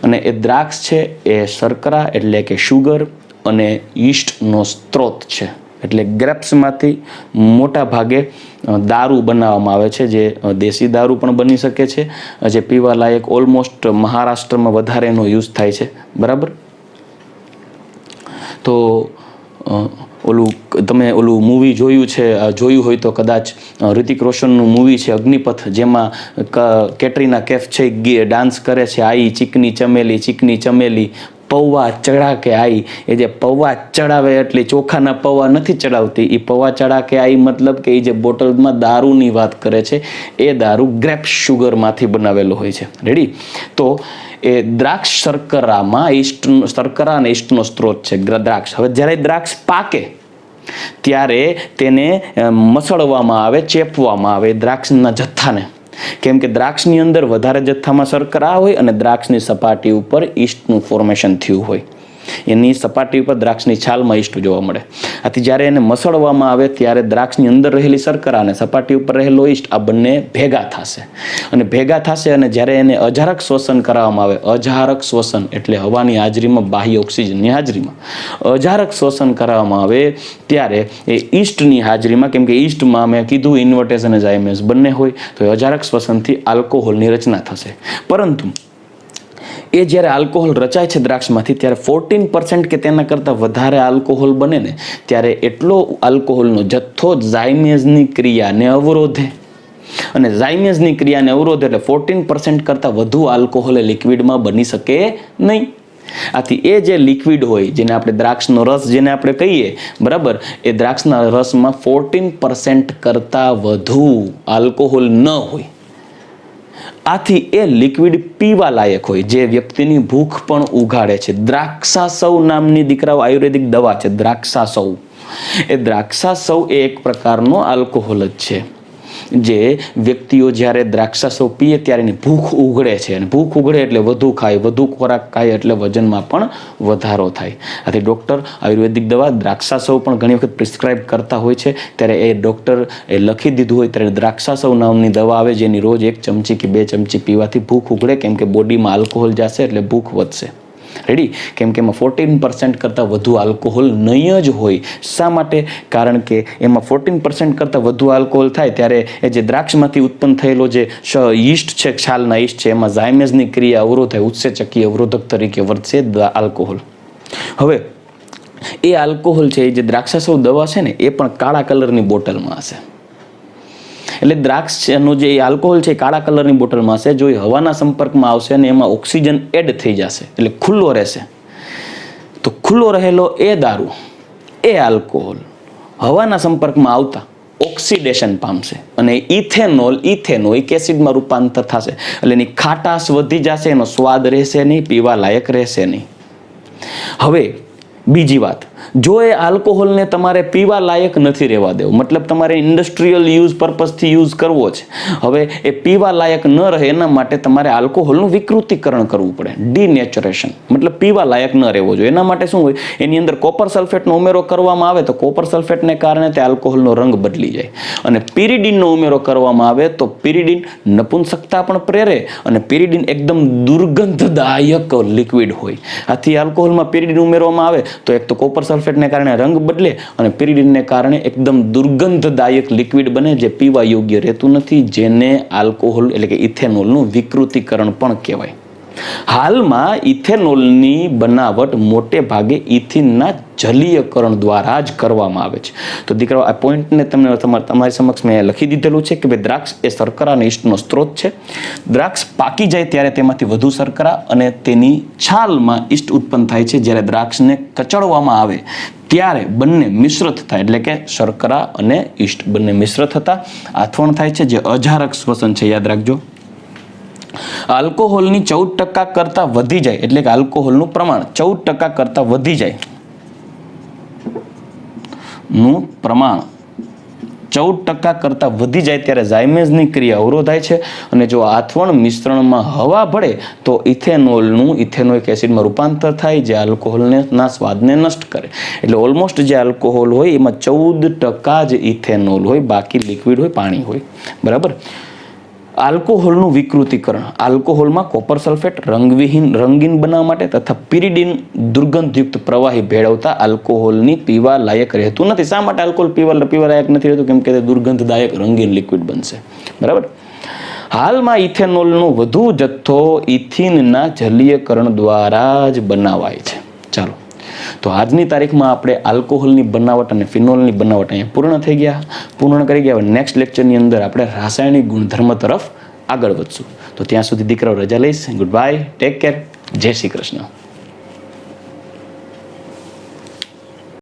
અને એ દ્રાક્ષ છે એ શર્કરા એટલે કે શુગર અને યીસ્ટનો સ્ત્રોત છે. એટલે ગ્રેપ્સમાંથી મોટા ભાગે દારૂ બનાવવામાં આવે છે, જે દેશી દારૂ પણ બની શકે છે, જે પીવાલાયક ઓલમોસ્ટ મહારાષ્ટ્રમાં વધારે એનો યુઝ થાય છે. બરાબર. તો તમે ઓલું મૂવી જોયું હોય તો કદાચ ઋતિક રોશનનું મૂવી છે અગ્નિપથ, જેમાં કેટરીના કૈફ છે ડાન્સ કરે છે, આઈ ચીકની ચમેલી, ચીકની ચમેલી પૌવા ચડા કે આઈ. એ જે પૌવા ચડાવે એટલે ચોખાના પૌવા નથી ચડાવતી, એ પૌવા ચડા કે આઈ મતલબ કે એ જે બોટલમાં દારૂની વાત કરે છે એ દારૂ ગ્રેપ શુગરમાંથી બનાવેલો હોય છે. રેડી. તો એ દ્રાક્ષ શર્કરામાં શર્કરા અને ઈસ્ટનો સ્ત્રોત છે દ્રાક્ષ. હવે જ્યારે દ્રાક્ષ પાકે ત્યારે તેને મસળવામાં આવે, ચેપવામાં આવે દ્રાક્ષના જથ્થાને. કેમ કે દ્રાક્ષની અંદર વધારે જથ્થામાં શર્કરા હોય અને દ્રાક્ષની સપાટી ઉપર ઈસ્ટનું ફોર્મેશન થયું હોય. એની સપાટી ઉપર દ્રાક્ષની છાલમાં ઈસ્ટ જોવા મળે. આથી જ્યારે એને મસળવામાં આવે ત્યારે દ્રાક્ષની અંદર રહેલી શર્કરા અને સપાટી ઉપર રહેલો ઈસ્ટ આ બંને ભેગા થશે અને જ્યારે એને અજારક શ્વસન કરાવવામાં આવે, અજારક શ્વસન એટલે હવાની હાજરીમાં, બાહ્ય ઓક્સિજનની હાજરીમાં અજારક શ્વસન કરાવવામાં આવે ત્યારે એ ઈસ્ટની હાજરીમાં, કેમ કે ઈસ્ટમાં મેં કીધું ઇન્વર્ટેઝ અને ઝાયમેઝ બંને હોય, તો એ અજારક શ્વસનથી આલ્કોહોલની રચના થશે. પરંતુ એ જ્યારે આલ્કોહોલ રચાય છે દ્રાક્ષમાંથી ત્યારે 14% કે તેના કરતાં વધારે આલ્કોહોલ બને ને ત્યારે એટલો આલ્કોહોલનો જથ્થો ઝાયમેઝની ક્રિયાને અવરોધે. અને ઝાયમેઝની ક્રિયાને અવરોધે એટલે 14% કરતાં વધુ આલ્કોહોલ એ લિક્વિડમાં બની શકે નહીં. આથી એ જે લિક્વિડ હોય, જેને આપણે દ્રાક્ષનો રસ જેને આપણે કહીએ, બરાબર, એ દ્રાક્ષના રસમાં 14% કરતાં વધુ આલ્કોહોલ ન હોય. આથી એ લિક્વિડ પીવા લાયક હોય, જે વ્યક્તિની ભૂખ પણ ઉઘાડે છે. દ્રાક્ષાસવ નામની દીકરાઓ આયુર્વેદિક દવા છે, દ્રાક્ષાસવ. એ દ્રાક્ષાસવ એ એક પ્રકારનો આલ્કોહોલ જ છે, જે વ્યક્તિઓ જ્યારે દ્રાક્ષાસવ પીએ ત્યારે એની ભૂખ ઉઘડે છે, અને ભૂખ ઉઘડે એટલે વધુ ખાય, વધુ ખોરાક ખાય એટલે વજનમાં પણ વધારો થાય. આથી ડૉક્ટર આયુર્વેદિક દવા દ્રાક્ષાસવ પણ ઘણી વખત પ્રિસ્ક્રાઇબ કરતા હોય છે. ત્યારે એ ડૉક્ટર એ લખી દીધું હોય ત્યારે દ્રાક્ષાસવ નામની દવા આવે, જેની રોજ 1 ચમચી કે 2 ચમચી પીવાથી ભૂખ ઉઘડે, કેમ કે બોડીમાં આલ્કોહોલ જશે એટલે ભૂખ વધશે. રેડી. કેમ કે એમાં 14% કરતાં વધુ આલ્કોહોલ નહીં જ હોય. શા માટે? કારણ કે એમાં 14% કરતાં વધુ આલ્કોહોલ થાય ત્યારે એ જે દ્રાક્ષમાંથી ઉત્પન્ન થયેલો જે યીસ્ટ છે, છાલના યીસ્ટ છે, એમાં ઝાયમેઝની ક્રિયા અવરોધાય, ઉત્સેચકીય અવરોધક તરીકે વર્તશે આલ્કોહોલ. હવે એ આલ્કોહોલ છે, એ જે દ્રાક્ષાસવ દવા છે ને, એ પણ કાળા કલરની બોટલમાં હશે. એટલે દ્રાક્ષનું જે આલ્કોહોલ છે એ કાળા કલરની બોટલમાં હશે. જો એ હવાના સંપર્કમાં આવશે અને એમાં ઓક્સિજન એડ થઈ જશે એટલે ખુલ્લો રહેશે, તો ખુલ્લો રહેલો એ દારૂ, એ આલ્કોહોલ હવાના સંપર્કમાં આવતા ઓક્સિડેશન પામશે અને ઇથેનોઇક એસિડમાં રૂપાંતર થશે એટલે એની ખાટાશ વધી જશે, એનો સ્વાદ રહેશે નહીં, પીવા લાયક રહેશે નહીં. હવે બીજી વાત, જો એ આલ્કોહોલને તમારે પીવા લાયક નથી રહેવા દેવું, મતલબ તમારે ઇન્ડસ્ટ્રીયલ યુઝ પર્પઝથી યુઝ કરવો છે, હવે એ પીવા લાયક ન રહે એના માટે તમારે આલ્કોહોલનું વિકૃતિકરણ કરવું પડે, ડિનેચરેશન, મતલબ પીવા લાયક ન રહેવો જોઈએ. એના માટે શું હોય, એની અંદર કોપર સલ્ફેટનો ઉમેરો કરવામાં આવે તો કોપર સલ્ફેટને કારણે તે આલ્કોહોલનો રંગ બદલી જાય, અને પિરિડિનનો ઉમેરો કરવામાં આવે તો પિરિડિન નપુંસકતા પણ પ્રેરે અને પિરિડિન એકદમ દુર્ગંધદાયક લિક્વિડ હોય. આથી આલ્કોહોલમાં પિરિડિન ઉમેરવામાં આવે તો એક તો કોપર સલ્ફેટને કારણે રંગ બદલે અને પિરિડિનને કારણે એકદમ દુર્ગંધદાયક લિક્વિડ બને જે પીવા યોગ્ય રહેતું નથી, જેને આલ્કોહોલ એટલે કે ઇથેનોલનું વિકૃતિકરણ પણ કહેવાય. હાલમાં ઇથેનોલની બનાવટ મોટે ભાગે ઇથિનના જલીયકરણ દ્વારા જ કરવામાં આવે છે. તો દીકરાઓ, આ પોઈન્ટને તમને તમારી સમક્ષ મેં લખી દીધેલું છે કે ભાઈ દ્રાક્ષ એ શર્કરા અને ઈસ્ટનો સ્ત્રોત છે. દ્રાક્ષ પાકી જાય ત્યારે તેમાંથી વધુ શર્કરા અને તેની છાલમાં ઈસ્ટ ઉત્પન્ન થાય છે. જ્યારે દ્રાક્ષને કચડવામાં આવે ત્યારે બંને મિશ્ર થાય, એટલે કે શર્કરા અને ઈસ્ટ બંને મિશ્ર થતા આથવણ થાય છે, જે અજારક શ્વસન છે, યાદ રાખજો. આલ્કોહોલની 14% કરતાં વધી જાય, એટલે કે આલ્કોહોલનું પ્રમાણ 14% કરતાં વધી જાય નું પ્રમાણ 14% કરતાં વધી જાય ત્યારે ઝાયમેઝની ક્રિયા અવરોધાય છે અને જો આથવણ મિશ્રણમાં હવા ભળે તો ઇથેનોઇક એસિડમાં રૂપાંતર થાય, જે આલ્કોહોલના સ્વાદને નષ્ટ કરે. એટલે ઓલમોસ્ટ જે આલ્કોહોલ હોય એમાં 14% જ ઇથેનોલ હોય, બાકી લિક્વિડ હોય, પાણી હોય. બરાબર. આલ્કોહોલનું વિકૃતિકરણ, આલ્કોહોલમાં કોપર સલ્ફેટ રંગીન બનાવવા માટે તથા પિરિડિન દુર્ગંધયુક્ત પ્રવાહી ભેળવતા આલ્કોહોલની પીવા લાયક રહેતું નથી. શા માટે આલ્કોહોલ પીવા લાયક નથી રહેતું? કેમ કે તે દુર્ગંધદાયક રંગીન લિક્વિડ બનશે. બરાબર. હાલમાં ઇથેનોલનો વધુ જથ્થો ઇથિનના જલીયકરણ દ્વારા જ બનાવાય છે. ચાલો, તો આજની તારીખમાં આપણે આલ્કોહોલની બનાવટ અને ફિનોલની બનાવટ અહીંયા પૂર્ણ કરી ગયા. નેક્સ્ટ લેક્ચરની અંદર આપણે રાસાયણિક ગુણધર્મ તરફ આગળ વધશું. તો ત્યાં સુધી દીકરાઓ રજા લઈશ. ગુડ બાય, ટેક કેર, જય શ્રી કૃષ્ણ.